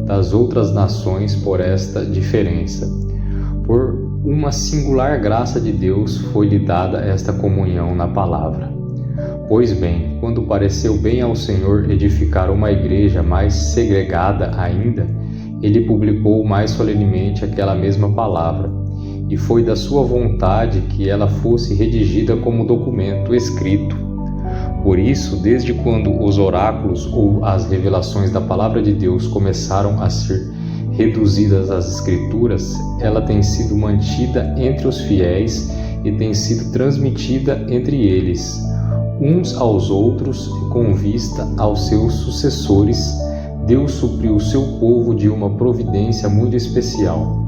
das outras nações por esta diferença. Por uma singular graça de Deus foi-lhe dada esta comunhão na palavra. Pois bem, quando pareceu bem ao Senhor edificar uma igreja mais segregada ainda, ele publicou mais solenemente aquela mesma palavra, e foi da sua vontade que ela fosse redigida como documento escrito. Por isso, desde quando os oráculos ou as revelações da palavra de Deus começaram a ser reduzidas às Escrituras, ela tem sido mantida entre os fiéis e tem sido transmitida entre eles, uns aos outros, e com vista aos seus sucessores, Deus supriu o seu povo de uma providência muito especial.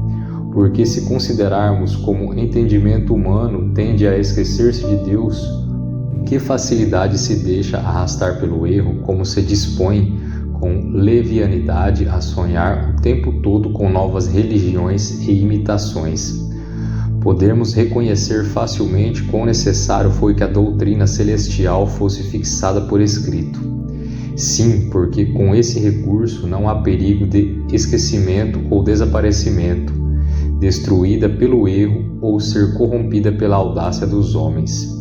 Porque se considerarmos como entendimento humano tende a esquecer-se de Deus, que facilidade se deixa arrastar pelo erro, como se dispõe com levianidade a sonhar o tempo todo com novas religiões e imitações. Podemos reconhecer facilmente quão necessário foi que a doutrina celestial fosse fixada por escrito. Sim, porque com esse recurso não há perigo de esquecimento ou desaparecimento, destruída pelo erro ou ser corrompida pela audácia dos homens.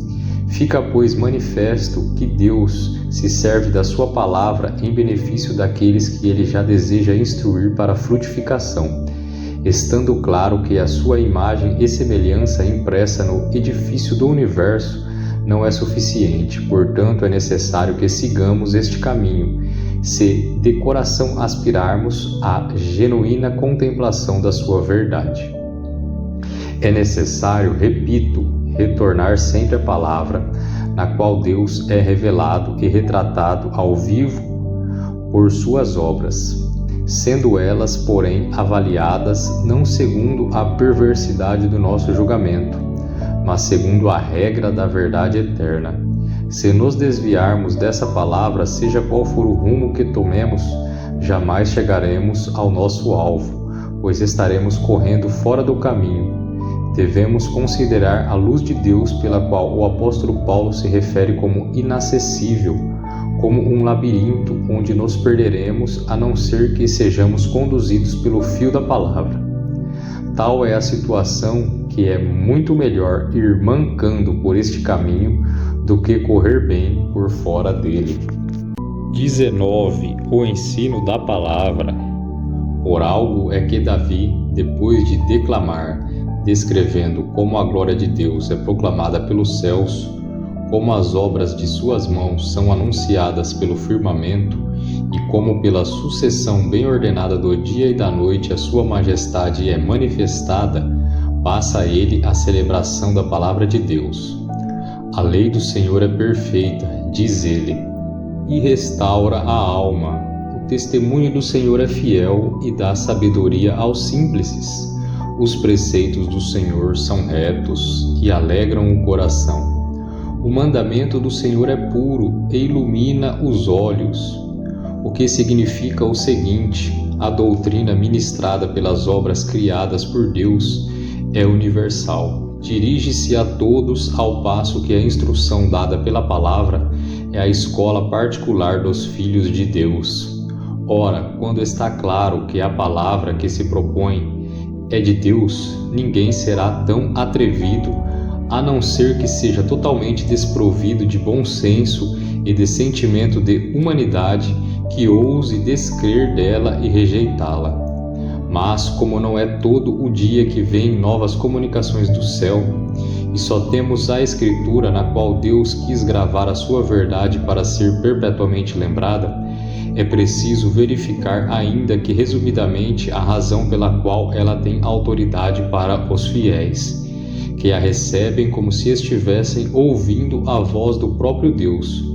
Fica, pois, manifesto que Deus se serve da sua palavra em benefício daqueles que ele já deseja instruir para a frutificação, estando claro que a sua imagem e semelhança impressa no edifício do universo não é suficiente, portanto é necessário que sigamos este caminho, se de coração aspirarmos à genuína contemplação da sua verdade. É necessário, repito, retornar sempre à palavra, na qual Deus é revelado e retratado ao vivo por suas obras, sendo elas, porém, avaliadas não segundo a perversidade do nosso julgamento, mas segundo a regra da verdade eterna. Se nos desviarmos dessa palavra, seja qual for o rumo que tomemos, jamais chegaremos ao nosso alvo, pois estaremos correndo fora do caminho. Devemos considerar a luz de Deus pela qual o apóstolo Paulo se refere como inacessível, como um labirinto onde nos perderemos a não ser que sejamos conduzidos pelo fio da palavra. Tal é a situação que é muito melhor ir mancando por este caminho do que correr bem por fora dele. 19. O ensino da palavra. Por algo é que Davi, depois de declamar, descrevendo como a glória de Deus é proclamada pelos céus, como as obras de suas mãos são anunciadas pelo firmamento, e como pela sucessão bem ordenada do dia e da noite a sua majestade é manifestada, passa a ele a celebração da palavra de Deus. A lei do Senhor é perfeita, diz ele, e restaura a alma. O testemunho do Senhor é fiel e dá sabedoria aos simples. Os preceitos do Senhor são retos e alegram o coração. O mandamento do Senhor é puro e ilumina os olhos, o que significa o seguinte: a doutrina ministrada pelas obras criadas por Deus é universal. Dirige-se a todos, ao passo que a instrução dada pela palavra é a escola particular dos filhos de Deus. Ora, quando está claro que a palavra que se propõe é de Deus, ninguém será tão atrevido, a não ser que seja totalmente desprovido de bom senso e de sentimento de humanidade que ouse descrer dela e rejeitá-la. Mas, como não é todo o dia que vêm novas comunicações do céu, e só temos a Escritura na qual Deus quis gravar a sua verdade para ser perpetuamente lembrada, é preciso verificar ainda que resumidamente a razão pela qual ela tem autoridade para os fiéis, que a recebem como se estivessem ouvindo a voz do próprio Deus.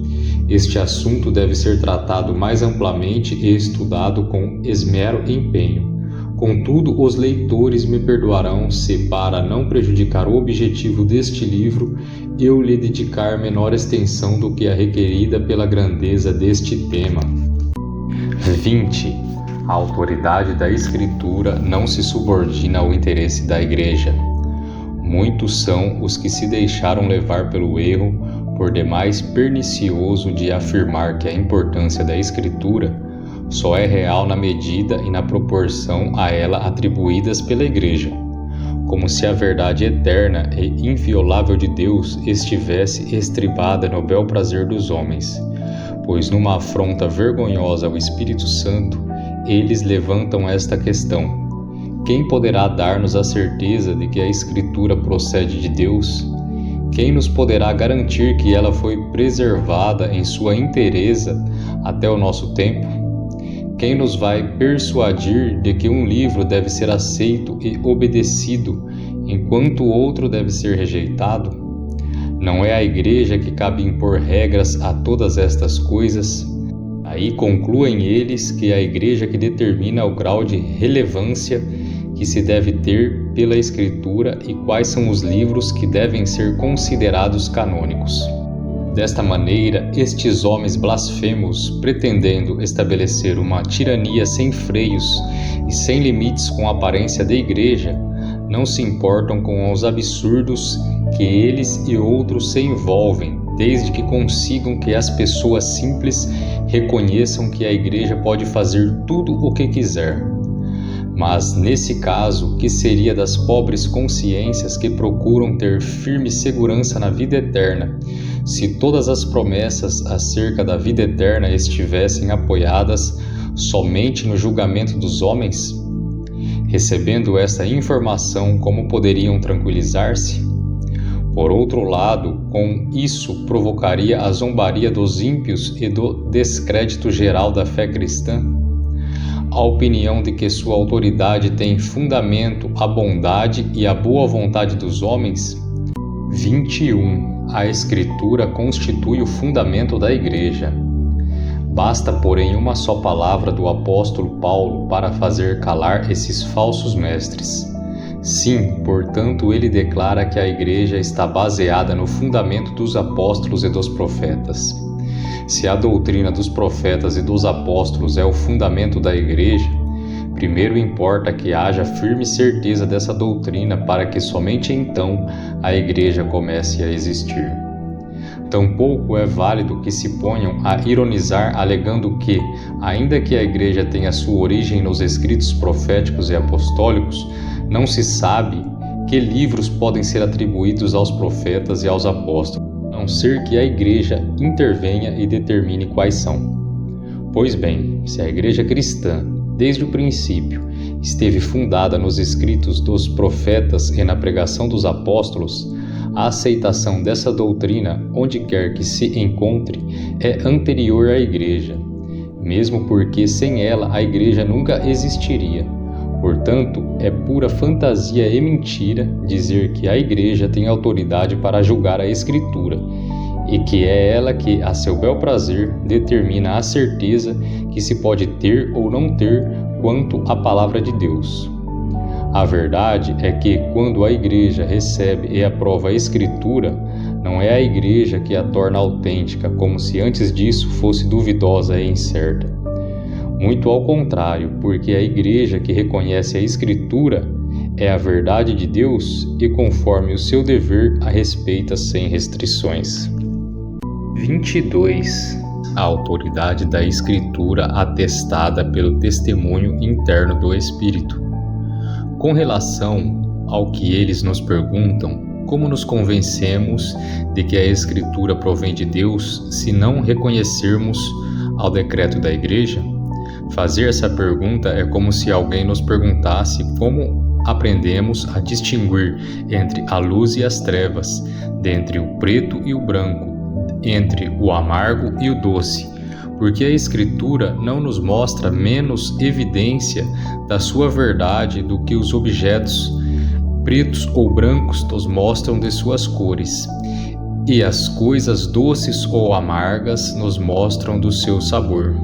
Este assunto deve ser tratado mais amplamente e estudado com esmero e empenho. Contudo, os leitores me perdoarão se, para não prejudicar o objetivo deste livro, eu lhe dedicar menor extensão do que a requerida pela grandeza deste tema. 20. A autoridade da Escritura não se subordina ao interesse da Igreja. Muitos são os que se deixaram levar pelo erro, por demais pernicioso, de afirmar que a importância da Escritura só é real na medida e na proporção a ela atribuídas pela Igreja, como se a verdade eterna e inviolável de Deus estivesse estribada no bel prazer dos homens, pois numa afronta vergonhosa ao Espírito Santo, eles levantam esta questão: quem poderá dar-nos a certeza de que a Escritura procede de Deus? Quem nos poderá garantir que ela foi preservada em sua inteireza até o nosso tempo? Quem nos vai persuadir de que um livro deve ser aceito e obedecido, enquanto o outro deve ser rejeitado? Não é à Igreja que cabe impor regras a todas estas coisas. Aí concluem eles que é a Igreja que determina o grau de relevância que se deve ter pela Escritura e quais são os livros que devem ser considerados canônicos. Desta maneira, estes homens blasfemos, pretendendo estabelecer uma tirania sem freios e sem limites com a aparência da Igreja, não se importam com os absurdos que eles e outros se envolvem, desde que consigam que as pessoas simples reconheçam que a Igreja pode fazer tudo o que quiser. Mas, nesse caso, que seria das pobres consciências que procuram ter firme segurança na vida eterna, se todas as promessas acerca da vida eterna estivessem apoiadas somente no julgamento dos homens? Recebendo esta informação, como poderiam tranquilizar-se? Por outro lado, com isso provocaria a zombaria dos ímpios e do descrédito geral da fé cristã. A opinião de que sua autoridade tem fundamento a bondade e a boa vontade dos homens. 21. A Escritura constitui o fundamento da Igreja. Basta, porém, uma só palavra do apóstolo Paulo para fazer calar esses falsos mestres. Sim, portanto, ele declara que a Igreja está baseada no fundamento dos apóstolos e dos profetas. Se a doutrina dos profetas e dos apóstolos é o fundamento da Igreja, primeiro importa que haja firme certeza dessa doutrina para que somente então a Igreja comece a existir. Tampouco é válido que se ponham a ironizar alegando que, ainda que a Igreja tenha sua origem nos escritos proféticos e apostólicos, não se sabe que livros podem ser atribuídos aos profetas e aos apóstolos, a não ser que a Igreja intervenha e determine quais são. Pois bem, se a Igreja cristã, desde o princípio, esteve fundada nos escritos dos profetas e na pregação dos apóstolos, a aceitação dessa doutrina, onde quer que se encontre, é anterior à Igreja, mesmo porque sem ela a Igreja nunca existiria. Portanto, é pura fantasia e mentira dizer que a Igreja tem autoridade para julgar a Escritura, e que é ela que, a seu bel prazer, determina a certeza que se pode ter ou não ter quanto à palavra de Deus. A verdade é que, quando a Igreja recebe e aprova a Escritura, não é a Igreja que a torna autêntica, como se antes disso fosse duvidosa e incerta. Muito ao contrário, porque a Igreja que reconhece a Escritura é a verdade de Deus e, conforme o seu dever, a respeita sem restrições. 22. A autoridade da Escritura atestada pelo testemunho interno do Espírito. Com relação ao que eles nos perguntam, Como nos convencemos de que a Escritura provém de Deus se não reconhecermos ao decreto da Igreja? Fazer essa pergunta é como se alguém nos perguntasse como aprendemos a distinguir entre a luz e as trevas, dentre o preto e o branco, entre o amargo e o doce, porque a Escritura não nos mostra menos evidência da sua verdade do que os objetos pretos ou brancos nos mostram de suas cores, e as coisas doces ou amargas nos mostram do seu sabor.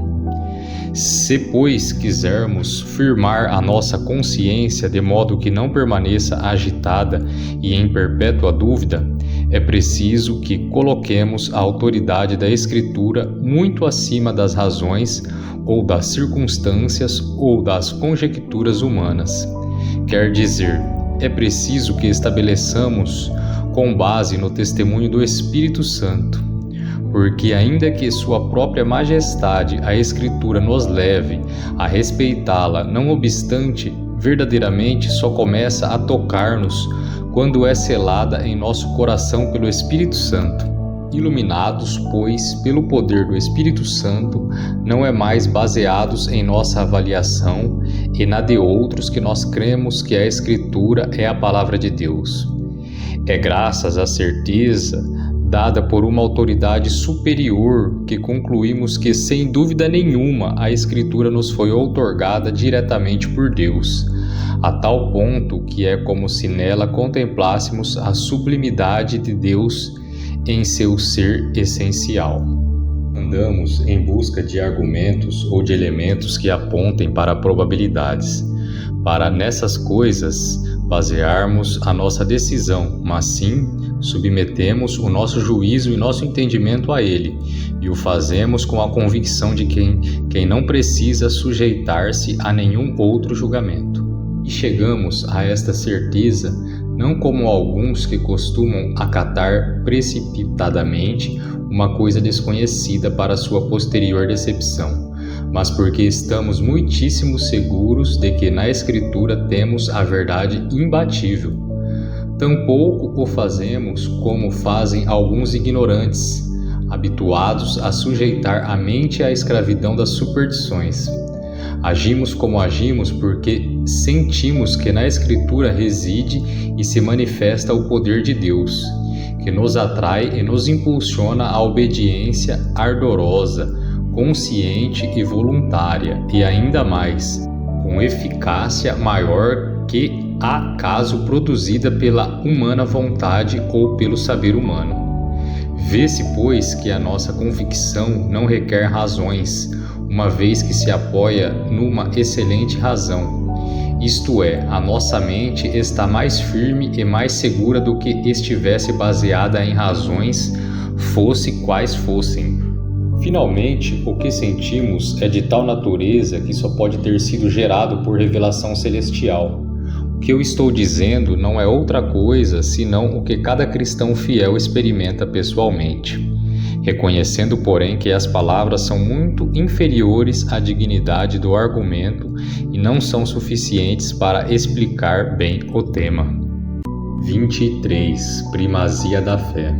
Se, pois, quisermos firmar a nossa consciência de modo que não permaneça agitada e em perpétua dúvida, é preciso que coloquemos a autoridade da Escritura muito acima das razões ou das circunstâncias ou das conjecturas humanas. Quer dizer, é preciso que estabeleçamos com base no testemunho do Espírito Santo, porque ainda que Sua própria majestade a Escritura nos leve a respeitá-la, não obstante, verdadeiramente só começa a tocar-nos quando é selada em nosso coração pelo Espírito Santo. Iluminados, pois, pelo poder do Espírito Santo, não é mais baseados em nossa avaliação e na de outros que nós cremos que a Escritura é a Palavra de Deus. É graças à certeza dada por uma autoridade superior que concluímos que, sem dúvida nenhuma, a Escritura nos foi outorgada diretamente por Deus, a tal ponto que é como se nela contemplássemos a sublimidade de Deus em seu ser essencial. Andamos em busca de argumentos ou de elementos que apontem para probabilidades, para nessas coisas basearmos a nossa decisão, mas sim submetemos o nosso juízo e nosso entendimento a ele, e o fazemos com a convicção de quem não precisa sujeitar-se a nenhum outro julgamento. E chegamos a esta certeza não como alguns que costumam acatar precipitadamente uma coisa desconhecida para sua posterior decepção, mas porque estamos muitíssimo seguros de que na Escritura temos a verdade imbatível. Tampouco o fazemos como fazem alguns ignorantes, habituados a sujeitar a mente à escravidão das superstições. Agimos como agimos porque sentimos que na Escritura reside e se manifesta o poder de Deus, que nos atrai e nos impulsiona à obediência ardorosa, consciente e voluntária, e ainda mais, com eficácia maior que a acaso produzida pela humana vontade ou pelo saber humano. Vê-se, pois, que a nossa convicção não requer razões, uma vez que se apoia numa excelente razão. Isto é, a nossa mente está mais firme e mais segura do que estivesse baseada em razões, fosse quais fossem. Finalmente, o que sentimos é de tal natureza que só pode ter sido gerado por revelação celestial. O que eu estou dizendo não é outra coisa senão o que cada cristão fiel experimenta pessoalmente, reconhecendo, porém, que as palavras são muito inferiores à dignidade do argumento e não são suficientes para explicar bem o tema. 23. Primazia da fé.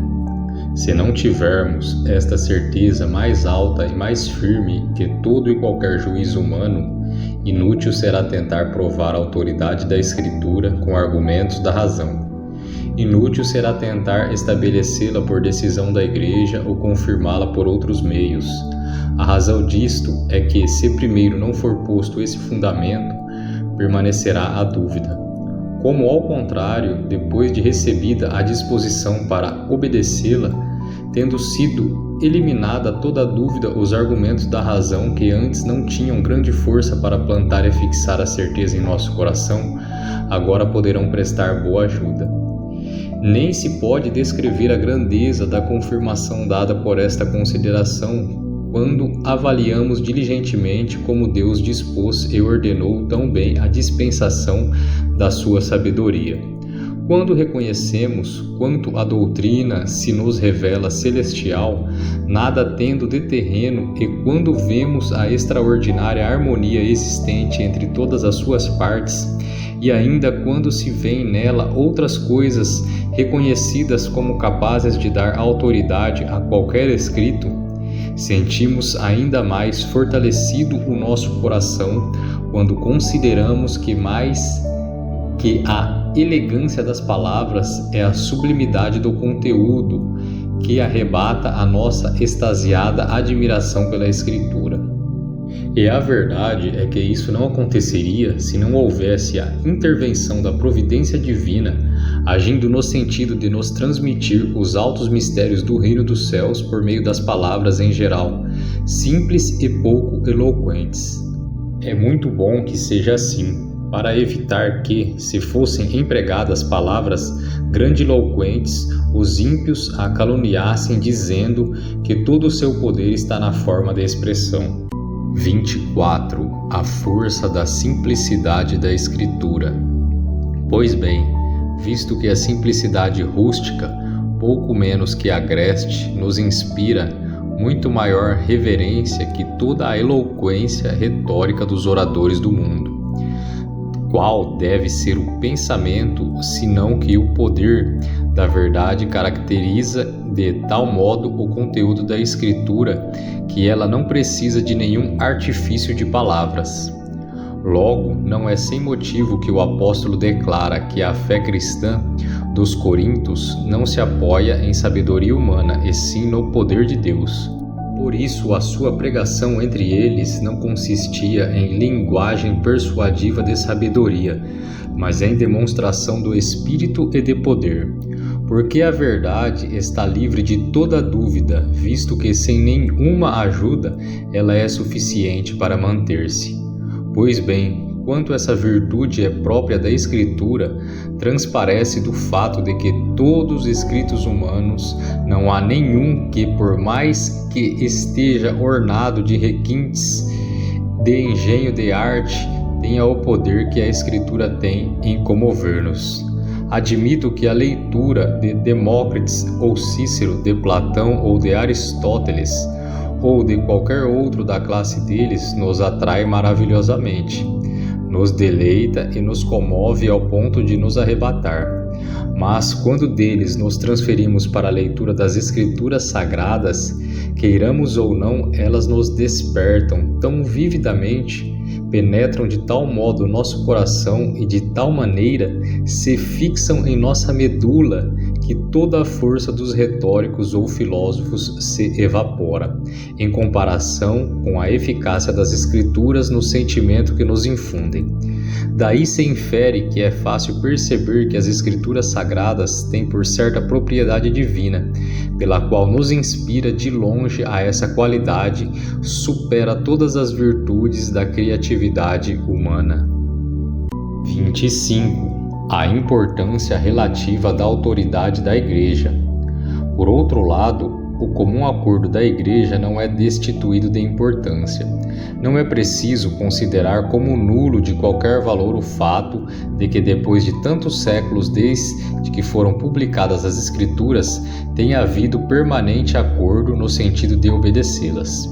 Se não tivermos esta certeza mais alta e mais firme que todo e qualquer juízo humano, inútil será tentar provar a autoridade da Escritura com argumentos da razão. Inútil será tentar estabelecê-la por decisão da Igreja ou confirmá-la por outros meios. A razão disto é que, se primeiro não for posto esse fundamento, permanecerá a dúvida. Como, ao contrário, depois de recebida a disposição para obedecê-la, tendo sido eliminada toda dúvida, os argumentos da razão que antes não tinham grande força para plantar e fixar a certeza em nosso coração, agora poderão prestar boa ajuda. Nem se pode descrever a grandeza da confirmação dada por esta consideração quando avaliamos diligentemente como Deus dispôs e ordenou tão bem a dispensação da sua sabedoria. Quando reconhecemos quanto a doutrina se nos revela celestial, nada tendo de terreno, e quando vemos a extraordinária harmonia existente entre todas as suas partes, e ainda quando se vêem nela outras coisas reconhecidas como capazes de dar autoridade a qualquer escrito, sentimos ainda mais fortalecido o nosso coração quando consideramos que mais que a elegância das palavras é a sublimidade do conteúdo que arrebata a nossa extasiada admiração pela Escritura. E a verdade é que isso não aconteceria se não houvesse a intervenção da providência divina, agindo no sentido de nos transmitir os altos mistérios do reino dos céus por meio das palavras em geral, simples e pouco eloquentes. É muito bom que seja assim, para evitar que, se fossem empregadas palavras grandiloquentes, os ímpios a caluniassem dizendo que todo o seu poder está na forma de expressão. 24. A força da simplicidade da Escritura. Pois bem, visto que a simplicidade rústica, pouco menos que agreste, nos inspira muito maior reverência que toda a eloquência retórica dos oradores do mundo. Qual deve ser o pensamento, senão que o poder da verdade caracteriza de tal modo o conteúdo da Escritura que ela não precisa de nenhum artifício de palavras. Logo, não é sem motivo que o apóstolo declara que a fé cristã dos Coríntios não se apoia em sabedoria humana, e sim no poder de Deus. Por isso, a sua pregação entre eles não consistia em linguagem persuasiva de sabedoria, mas em demonstração do Espírito e de poder. Porque a verdade está livre de toda dúvida, visto que sem nenhuma ajuda ela é suficiente para manter-se. Pois bem, quanto essa virtude é própria da Escritura, transparece do fato de que todos os escritos humanos, não há nenhum que, por mais que esteja ornado de requintes de engenho de arte, tenha o poder que a Escritura tem em comover-nos. Admito que a leitura de Demócritos ou Cícero, de Platão ou de Aristóteles, ou de qualquer outro da classe deles, nos atrai maravilhosamente, nos deleita e nos comove ao ponto de nos arrebatar. Mas quando deles nos transferimos para a leitura das Escrituras Sagradas, queiramos ou não, elas nos despertam tão vividamente, penetram de tal modo o nosso coração e de tal maneira se fixam em nossa medula que toda a força dos retóricos ou filósofos se evapora, em comparação com a eficácia das Escrituras no sentimento que nos infundem. Daí se infere que é fácil perceber que as Escrituras Sagradas têm por certa propriedade divina, pela qual nos inspira de longe a essa qualidade, supera todas as virtudes da criatividade humana. 25. A importância relativa da autoridade da Igreja. Por outro lado, o comum acordo da Igreja não é destituído de importância. Não é preciso considerar como nulo de qualquer valor o fato de que depois de tantos séculos desde que foram publicadas as Escrituras, tenha havido permanente acordo no sentido de obedecê-las.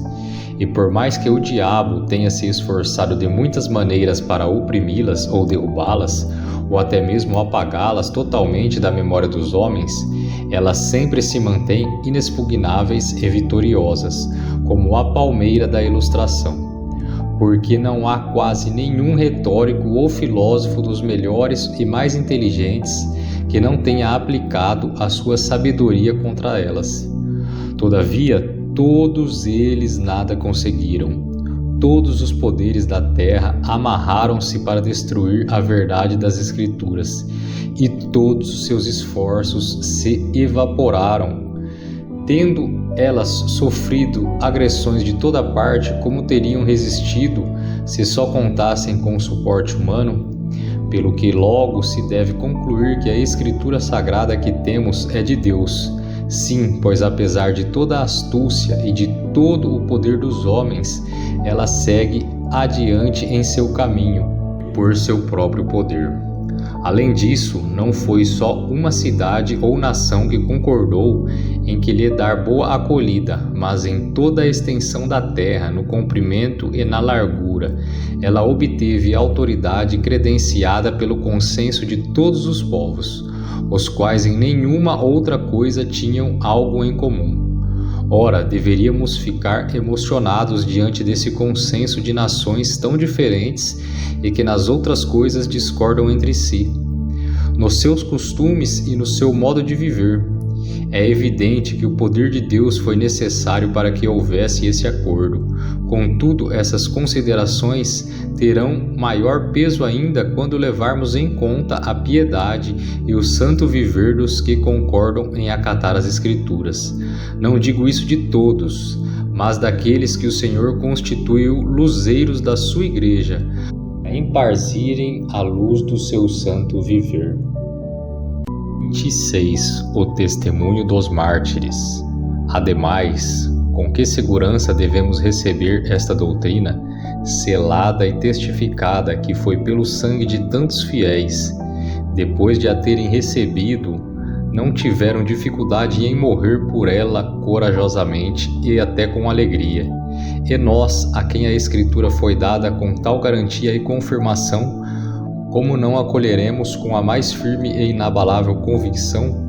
E por mais que o diabo tenha se esforçado de muitas maneiras para oprimi-las ou derrubá-las, ou até mesmo apagá-las totalmente da memória dos homens, elas sempre se mantêm inexpugnáveis e vitoriosas, como a palmeira da ilustração. Porque não há quase nenhum retórico ou filósofo dos melhores e mais inteligentes que não tenha aplicado a sua sabedoria contra elas. Todavia, todos eles nada conseguiram. Todos os poderes da terra amarraram-se para destruir a verdade das Escrituras, e todos os seus esforços se evaporaram. Tendo elas sofrido agressões de toda parte, como teriam resistido se só contassem com o suporte humano? Pelo que logo se deve concluir que a Escritura Sagrada que temos é de Deus. Sim, pois apesar de toda a astúcia e de todo o poder dos homens, ela segue adiante em seu caminho, por seu próprio poder. Além disso, não foi só uma cidade ou nação que concordou em que lhe dar boa acolhida, mas em toda a extensão da terra, no comprimento e na largura, ela obteve autoridade credenciada pelo consenso de todos os povos, os quais em nenhuma outra coisa tinham algo em comum. Ora, deveríamos ficar emocionados diante desse consenso de nações tão diferentes e que nas outras coisas discordam entre si, nos seus costumes e no seu modo de viver. É evidente que o poder de Deus foi necessário para que houvesse esse acordo. Contudo, essas considerações terão maior peso ainda quando levarmos em conta a piedade e o santo viver dos que concordam em acatar as Escrituras. Não digo isso de todos, mas daqueles que o Senhor constituiu luzeiros da sua igreja, a emparzirem a luz do seu santo viver. 26. O testemunho dos mártires. Ademais, com que segurança devemos receber esta doutrina, selada e testificada que foi pelo sangue de tantos fiéis, depois de a terem recebido, não tiveram dificuldade em morrer por ela corajosamente e até com alegria. E nós, a quem a Escritura foi dada com tal garantia e confirmação, como não acolheremos com a mais firme e inabalável convicção?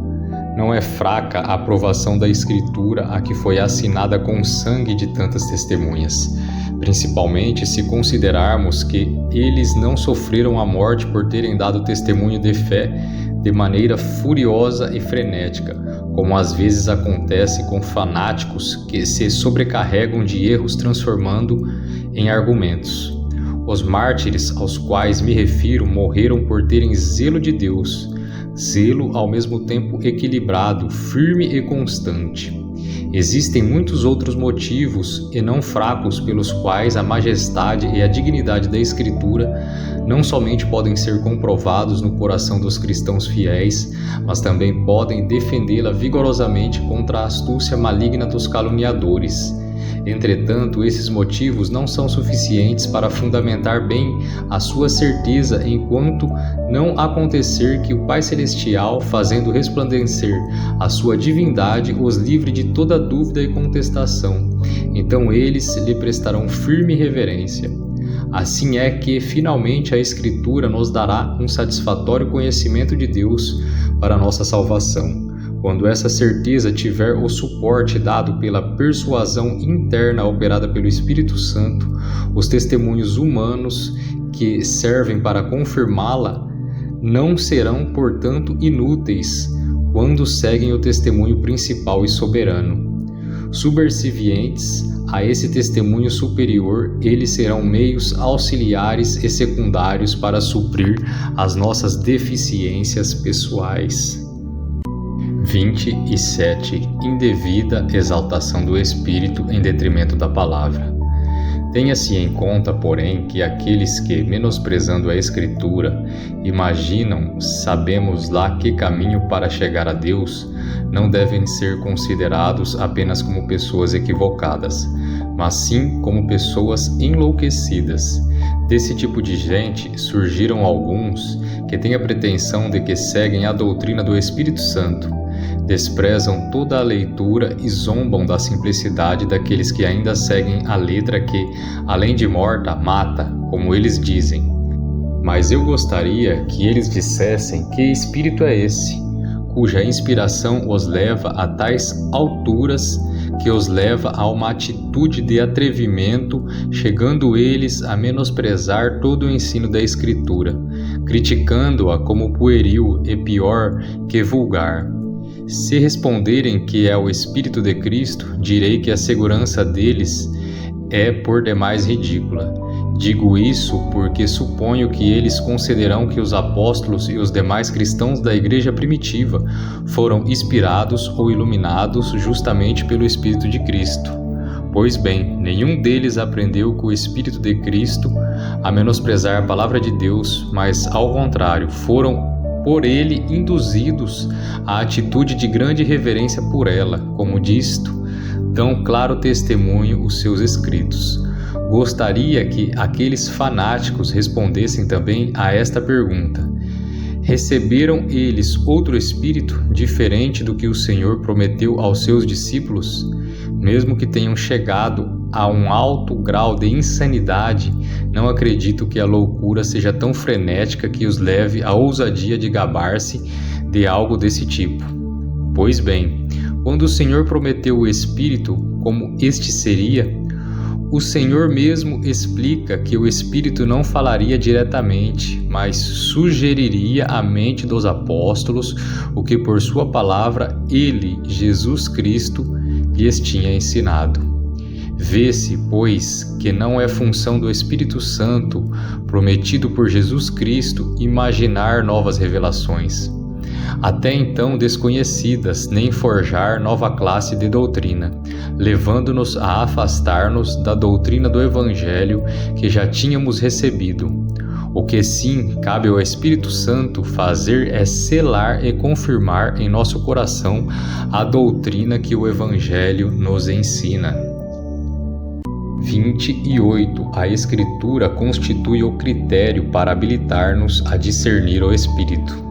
Não é fraca a aprovação da Escritura a que foi assinada com o sangue de tantas testemunhas, principalmente se considerarmos que eles não sofreram a morte por terem dado testemunho de fé de maneira furiosa e frenética, como às vezes acontece com fanáticos que se sobrecarregam de erros transformando em argumentos. Os mártires aos quais me refiro morreram por terem zelo de Deus, zelo ao mesmo tempo equilibrado, firme e constante. Existem muitos outros motivos, e não fracos, pelos quais a majestade e a dignidade da Escritura não somente podem ser comprovados no coração dos cristãos fiéis, mas também podem defendê-la vigorosamente contra a astúcia maligna dos caluniadores. Entretanto, esses motivos não são suficientes para fundamentar bem a sua certeza enquanto não acontecer que o Pai Celestial, fazendo resplandecer a sua divindade, os livre de toda dúvida e contestação. Então eles lhe prestarão firme reverência. Assim é que, finalmente, a Escritura nos dará um satisfatório conhecimento de Deus para a nossa salvação. Quando essa certeza tiver o suporte dado pela persuasão interna operada pelo Espírito Santo, os testemunhos humanos que servem para confirmá-la não serão, portanto, inúteis quando seguem o testemunho principal e soberano. Subservientes a esse testemunho superior, eles serão meios auxiliares e secundários para suprir as nossas deficiências pessoais. 27. Indevida exaltação do Espírito em detrimento da palavra. Tenha-se em conta, porém, que aqueles que, menosprezando a Escritura, imaginam sabemos lá que caminho para chegar a Deus, não devem ser considerados apenas como pessoas equivocadas, mas sim como pessoas enlouquecidas. Desse tipo de gente surgiram alguns que têm a pretensão de que seguem a doutrina do Espírito Santo, desprezam toda a leitura e zombam da simplicidade daqueles que ainda seguem a letra que, além de morta, mata, como eles dizem. Mas eu gostaria que eles dissessem que espírito é esse, cuja inspiração os leva a tais alturas que os leva a uma atitude de atrevimento, chegando eles a menosprezar todo o ensino da Escritura, criticando-a como pueril e pior que vulgar. Se responderem que é o Espírito de Cristo, direi que a segurança deles é por demais ridícula. Digo isso porque suponho que eles considerarão que os apóstolos e os demais cristãos da igreja primitiva foram inspirados ou iluminados justamente pelo Espírito de Cristo. Pois bem, nenhum deles aprendeu com o Espírito de Cristo a menosprezar a palavra de Deus, mas, ao contrário, foram por ele induzidos à atitude de grande reverência por ela, como disto dão claro testemunho os seus escritos. Gostaria que aqueles fanáticos respondessem também a esta pergunta: Receberam eles outro espírito, diferente do que o Senhor prometeu aos seus discípulos? Mesmo que tenham chegado a um alto grau de insanidade, não acredito que a loucura seja tão frenética que os leve à ousadia de gabar-se de algo desse tipo. Pois bem, quando o Senhor prometeu o Espírito, como este seria, o Senhor mesmo explica que o Espírito não falaria diretamente, mas sugeriria à mente dos apóstolos o que por sua palavra ele, Jesus Cristo, lhes tinha ensinado. Vê-se, pois, que não é função do Espírito Santo, prometido por Jesus Cristo, imaginar novas revelações, até então desconhecidas, nem forjar nova classe de doutrina, levando-nos a afastar-nos da doutrina do Evangelho que já tínhamos recebido. O que sim cabe ao Espírito Santo fazer é selar e confirmar em nosso coração a doutrina que o Evangelho nos ensina. 28. A Escritura constitui o critério para habilitar-nos a discernir o Espírito.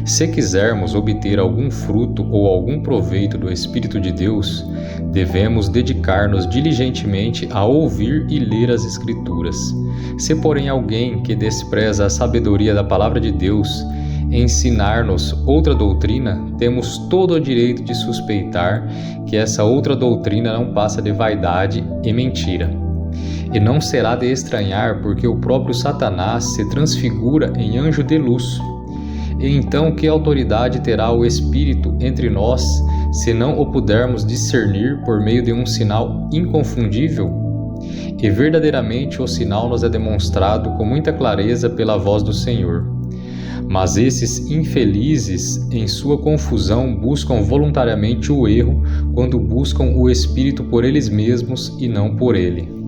Se quisermos obter algum fruto ou algum proveito do Espírito de Deus, devemos dedicar-nos diligentemente a ouvir e ler as Escrituras. Se, porém, alguém que despreza a sabedoria da Palavra de Deus ensinar-nos outra doutrina, temos todo o direito de suspeitar que essa outra doutrina não passa de vaidade e mentira. E não será de estranhar, porque o próprio Satanás se transfigura em anjo de luz. E então que autoridade terá o Espírito entre nós, se não o pudermos discernir por meio de um sinal inconfundível? E verdadeiramente o sinal nos é demonstrado com muita clareza pela voz do Senhor. Mas esses infelizes, em sua confusão, buscam voluntariamente o erro, quando buscam o Espírito por eles mesmos e não por ele.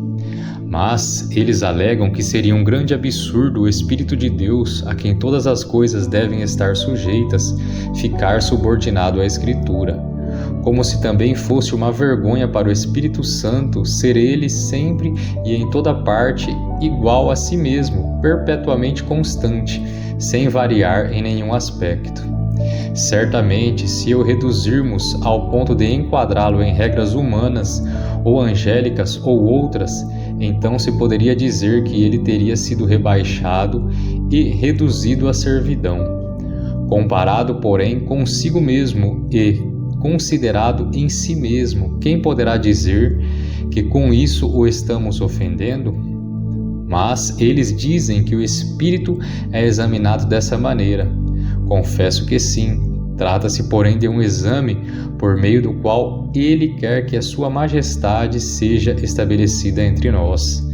Mas eles alegam que seria um grande absurdo o Espírito de Deus, a quem todas as coisas devem estar sujeitas, ficar subordinado à Escritura, como se também fosse uma vergonha para o Espírito Santo ser ele sempre e em toda parte igual a si mesmo, perpetuamente constante, sem variar em nenhum aspecto. Certamente, se o reduzirmos ao ponto de enquadrá-lo em regras humanas, ou angélicas ou outras, então se poderia dizer que ele teria sido rebaixado e reduzido à servidão. Comparado, porém, consigo mesmo e considerado em si mesmo, quem poderá dizer que com isso o estamos ofendendo? Mas eles dizem que o Espírito é examinado dessa maneira. Confesso que sim. Trata-se, porém, de um exame por meio do qual ele quer que a sua majestade seja estabelecida entre nós,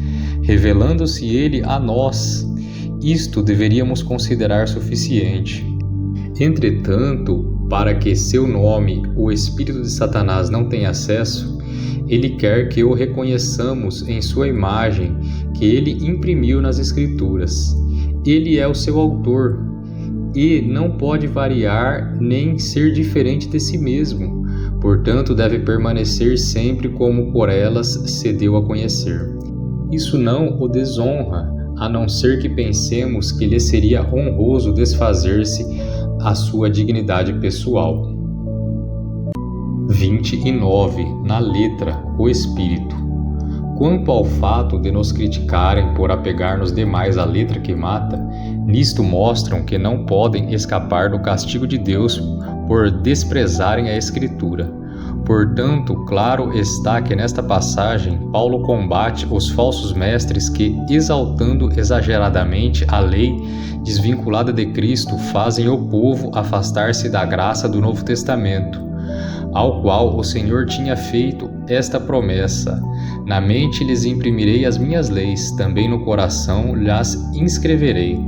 revelando-se ele a nós. Isto deveríamos considerar suficiente. Entretanto, para que seu nome, o Espírito de Satanás, não tenha acesso, ele quer que o reconheçamos em sua imagem, que ele imprimiu nas Escrituras. Ele é o seu autor, e não pode variar nem ser diferente de si mesmo, portanto deve permanecer sempre como por elas se deu a conhecer. Isso não o desonra, a não ser que pensemos que lhe seria honroso desfazer-se a sua dignidade pessoal. 29. Na letra, o Espírito. Quanto ao fato de nos criticarem por apegar-nos demais à letra que mata, nisto mostram que não podem escapar do castigo de Deus por desprezarem a Escritura. Portanto, claro está que nesta passagem Paulo combate os falsos mestres que, exaltando exageradamente a lei desvinculada de Cristo, fazem o povo afastar-se da graça do Novo Testamento, ao qual o Senhor tinha feito esta promessa: na mente lhes imprimirei as minhas leis, também no coração lhes inscreverei.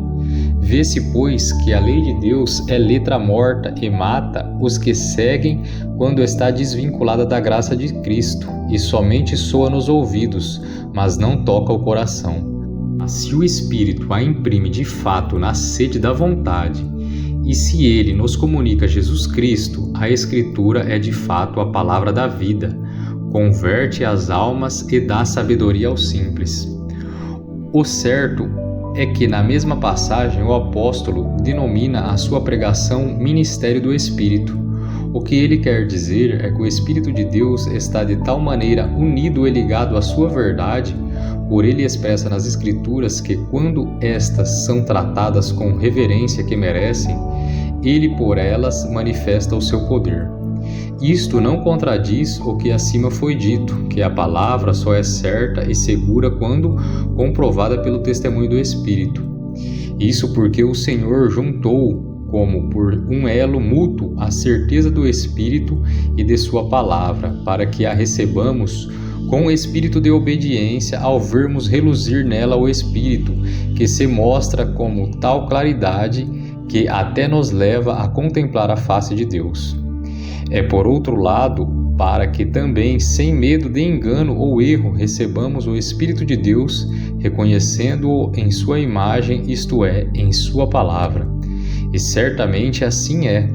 Vê-se, pois, que a lei de Deus é letra morta e mata os que seguem quando está desvinculada da graça de Cristo, e somente soa nos ouvidos, mas não toca o coração. Mas se o Espírito a imprime de fato na sede da vontade, e se ele nos comunica Jesus Cristo, a Escritura é de fato a palavra da vida, converte as almas e dá sabedoria aos simples. O certo é que na mesma passagem o apóstolo denomina a sua pregação ministério do Espírito. O que ele quer dizer é que o Espírito de Deus está de tal maneira unido e ligado à sua verdade, por ele expressa nas Escrituras que quando estas são tratadas com reverência que merecem, ele por elas manifesta o seu poder. Isto não contradiz o que acima foi dito, que a palavra só é certa e segura quando comprovada pelo testemunho do Espírito. Isso porque o Senhor juntou, como por um elo mútuo, a certeza do Espírito e de sua palavra, para que a recebamos com o espírito de obediência ao vermos reluzir nela o Espírito, que se mostra como tal claridade que até nos leva a contemplar a face de Deus. É por outro lado, para que também, sem medo de engano ou erro, recebamos o Espírito de Deus, reconhecendo-o em sua imagem, isto é, em sua palavra. E certamente assim é.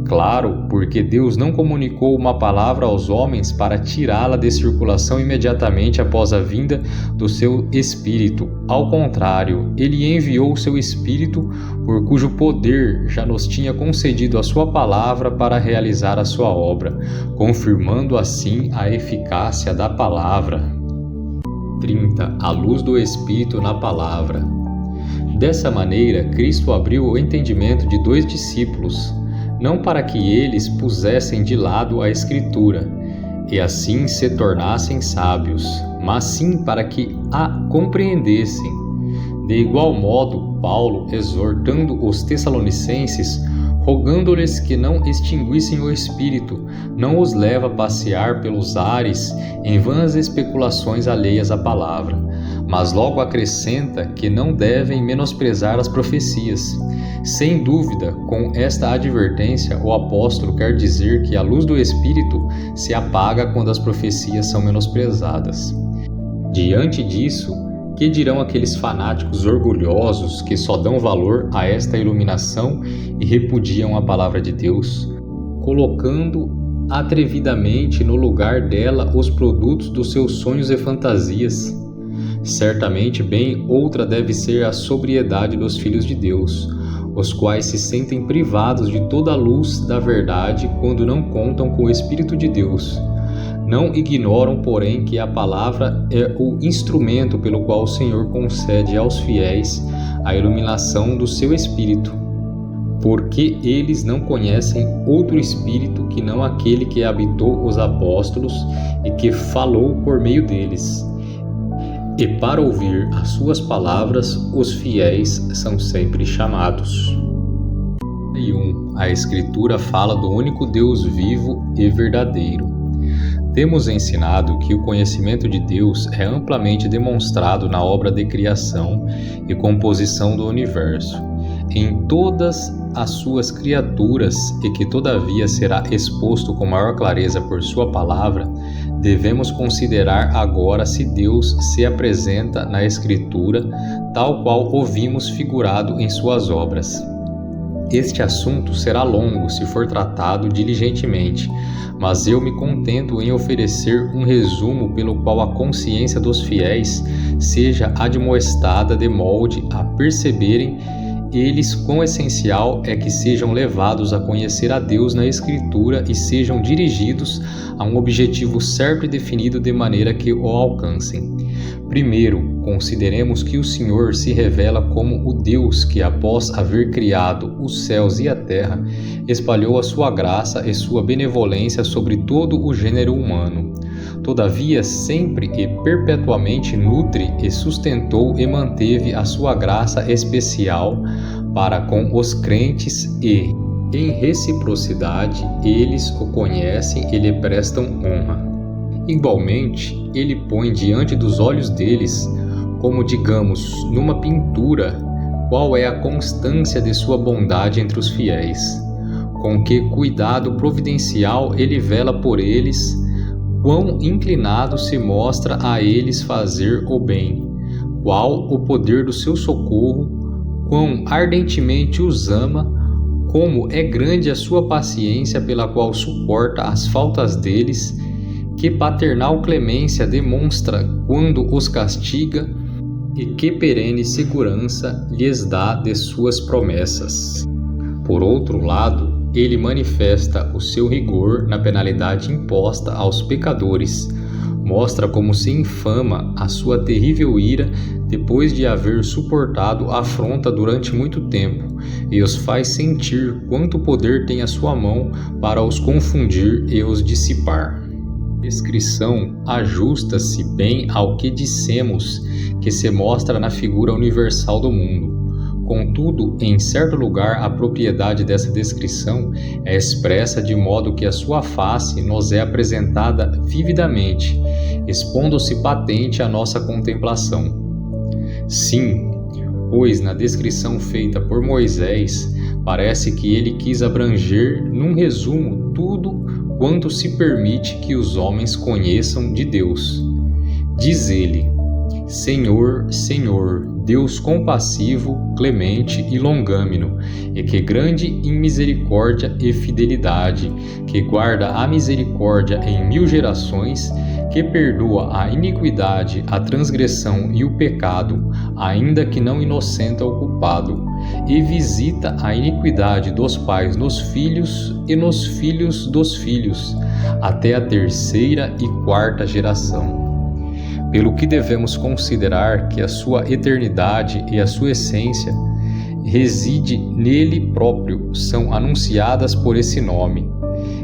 Claro, porque Deus não comunicou uma palavra aos homens para tirá-la de circulação imediatamente após a vinda do seu Espírito. Ao contrário, Ele enviou o seu Espírito, por cujo poder já nos tinha concedido a sua palavra para realizar a sua obra, confirmando assim a eficácia da palavra. 30. A luz do Espírito na palavra. Dessa maneira, Cristo abriu o entendimento de 2 discípulos, não para que eles pusessem de lado a Escritura, e assim se tornassem sábios, mas sim para que a compreendessem. De igual modo, Paulo, exortando os Tessalonicenses, rogando-lhes que não extinguissem o Espírito, não os leva a passear pelos ares em vãs especulações alheias à palavra, mas logo acrescenta que não devem menosprezar as profecias. Sem dúvida, com esta advertência, o apóstolo quer dizer que a luz do Espírito se apaga quando as profecias são menosprezadas. Diante disso, que dirão aqueles fanáticos orgulhosos que só dão valor a esta iluminação e repudiam a palavra de Deus, colocando atrevidamente no lugar dela os produtos dos seus sonhos e fantasias? Certamente bem outra deve ser a sobriedade dos filhos de Deus, os quais se sentem privados de toda a luz da verdade quando não contam com o Espírito de Deus. Não ignoram, porém, que a palavra é o instrumento pelo qual o Senhor concede aos fiéis a iluminação do seu Espírito, porque eles não conhecem outro Espírito que não aquele que habitou os apóstolos e que falou por meio deles. E para ouvir as suas palavras, os fiéis são sempre chamados. 1. A Escritura fala do único Deus vivo e verdadeiro. Temos ensinado que o conhecimento de Deus é amplamente demonstrado na obra de criação e composição do universo, em todas as suas criaturas, e que todavia será exposto com maior clareza por sua palavra. Devemos considerar agora se Deus se apresenta na Escritura, tal qual ouvimos figurado em suas obras. Este assunto será longo se for tratado diligentemente, mas eu me contento em oferecer um resumo pelo qual a consciência dos fiéis seja admoestada de molde a perceberem eles quão essencial é que sejam levados a conhecer a Deus na Escritura e sejam dirigidos a um objetivo certo e definido de maneira que o alcancem. Primeiro, consideremos que o Senhor se revela como o Deus que, após haver criado os céus e a terra, espalhou a sua graça e sua benevolência sobre todo o gênero humano. Todavia, sempre e perpetuamente nutre e sustentou e manteve a sua graça especial para com os crentes e, em reciprocidade, eles o conhecem e lhe prestam honra. Igualmente, ele põe diante dos olhos deles, como digamos, numa pintura, qual é a constância de sua bondade entre os fiéis, com que cuidado providencial ele vela por eles, quão inclinado se mostra a eles fazer o bem, qual o poder do seu socorro, quão ardentemente os ama, como é grande a sua paciência pela qual suporta as faltas deles, que paternal clemência demonstra quando os castiga, e que perene segurança lhes dá de suas promessas. Por outro lado, ele manifesta o seu rigor na penalidade imposta aos pecadores, mostra como se infama a sua terrível ira depois de haver suportado a afronta durante muito tempo, e os faz sentir quanto poder tem a sua mão para os confundir e os dissipar. A descrição ajusta-se bem ao que dissemos que se mostra na figura universal do mundo. Contudo, em certo lugar, a propriedade dessa descrição é expressa de modo que a sua face nos é apresentada vividamente, expondo-se patente à nossa contemplação. Sim, pois na descrição feita por Moisés, parece que ele quis abranger, num resumo, tudo quanto se permite que os homens conheçam de Deus. Diz ele: Senhor, Senhor, Deus compassivo, clemente e longâmino, e que grande em misericórdia e fidelidade, que guarda a misericórdia em 1000 gerações, que perdoa a iniquidade, a transgressão e o pecado, ainda que não inocenta o culpado, e visita a iniquidade dos pais nos filhos e nos filhos dos filhos, até a 3ª e 4ª geração. Pelo que devemos considerar que a sua eternidade e a sua essência reside nele próprio, são anunciadas por esse nome,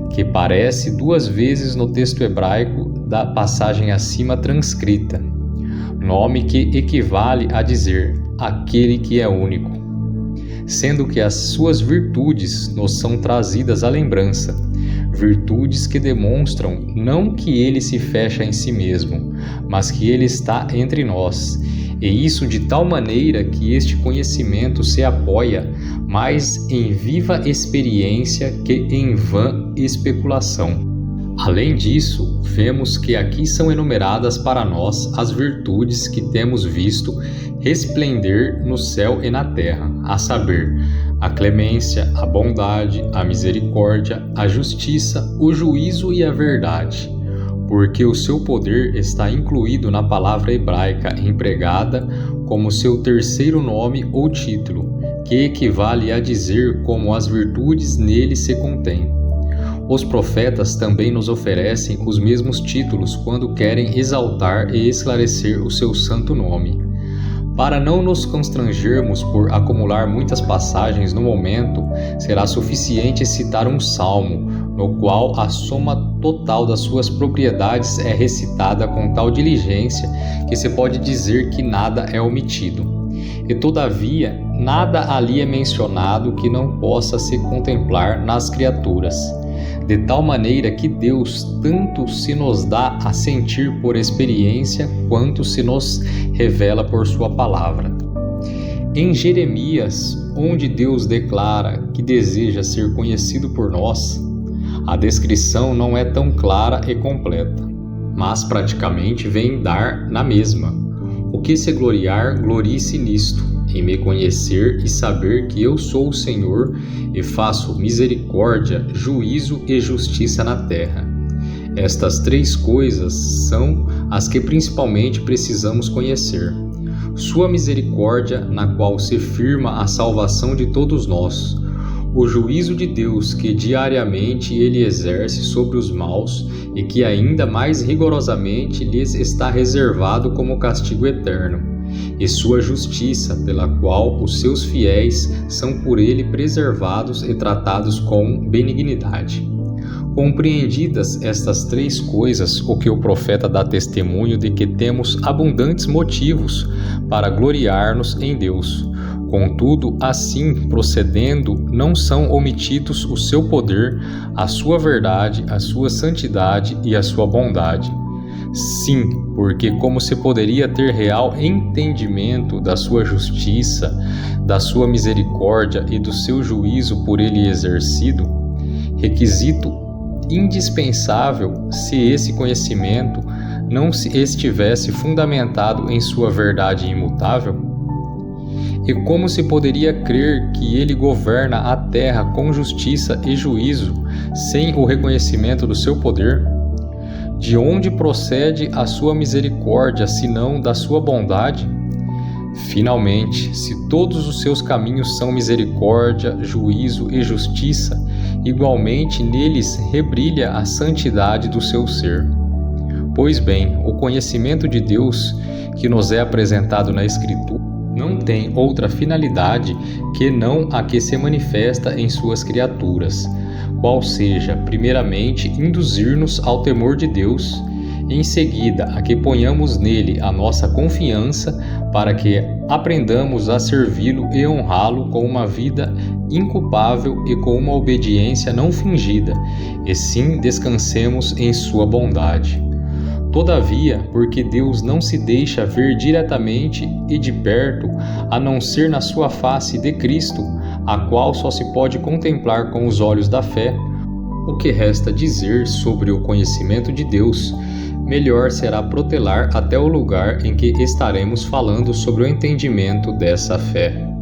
que aparece 2 vezes no texto hebraico da passagem acima transcrita, nome que equivale a dizer aquele que é único, sendo que as suas virtudes nos são trazidas à lembrança, virtudes que demonstram não que ele se fecha em si mesmo, mas que ele está entre nós, e isso de tal maneira que este conhecimento se apoia mais em viva experiência que em vã especulação. Além disso, vemos que aqui são enumeradas para nós as virtudes que temos visto resplender no céu e na terra, a saber, a clemência, a bondade, a misericórdia, a justiça, o juízo e a verdade, porque o seu poder está incluído na palavra hebraica empregada como seu 3º nome ou título, que equivale a dizer como as virtudes nele se contêm. Os profetas também nos oferecem os mesmos títulos quando querem exaltar e esclarecer o seu santo nome. Para não nos constrangermos por acumular muitas passagens no momento, será suficiente citar um salmo, no qual a soma total das suas propriedades é recitada com tal diligência que se pode dizer que nada é omitido. E todavia, nada ali é mencionado que não possa se contemplar nas criaturas, de tal maneira que Deus tanto se nos dá a sentir por experiência, quanto se nos revela por sua palavra. Em Jeremias, onde Deus declara que deseja ser conhecido por nós, a descrição não é tão clara e completa, mas praticamente vem dar na mesma. O que se gloriar, glorie-se nisto, em me conhecer e saber que eu sou o Senhor e faço misericórdia, juízo e justiça na terra. Estas 3 coisas são as que principalmente precisamos conhecer. Sua misericórdia, na qual se firma a salvação de todos nós, o juízo de Deus que diariamente ele exerce sobre os maus e que ainda mais rigorosamente lhes está reservado como castigo eterno, e sua justiça, pela qual os seus fiéis são por ele preservados e tratados com benignidade. Compreendidas estas 3 coisas, o que o profeta dá testemunho de que temos abundantes motivos para gloriar-nos em Deus. Contudo, assim procedendo, não são omitidos o seu poder, a sua verdade, a sua santidade e a sua bondade. Sim, porque como se poderia ter real entendimento da sua justiça, da sua misericórdia e do seu juízo por ele exercido, requisito indispensável se esse conhecimento não se estivesse fundamentado em sua verdade imutável? E como se poderia crer que ele governa a terra com justiça e juízo, sem o reconhecimento do seu poder? De onde procede a sua misericórdia, senão da sua bondade? Finalmente, se todos os seus caminhos são misericórdia, juízo e justiça, igualmente neles rebrilha a santidade do seu ser. Pois bem, o conhecimento de Deus que nos é apresentado na Escritura não tem outra finalidade que não a que se manifesta em suas criaturas, qual seja, primeiramente, induzir-nos ao temor de Deus, em seguida, a que ponhamos nele a nossa confiança para que aprendamos a servi-lo e honrá-lo com uma vida inculpável e com uma obediência não fingida, e sim descansemos em sua bondade. Todavia, porque Deus não se deixa ver diretamente e de perto, a não ser na sua face de Cristo, a qual só se pode contemplar com os olhos da fé, o que resta dizer sobre o conhecimento de Deus, melhor será protelar até o lugar em que estaremos falando sobre o entendimento dessa fé.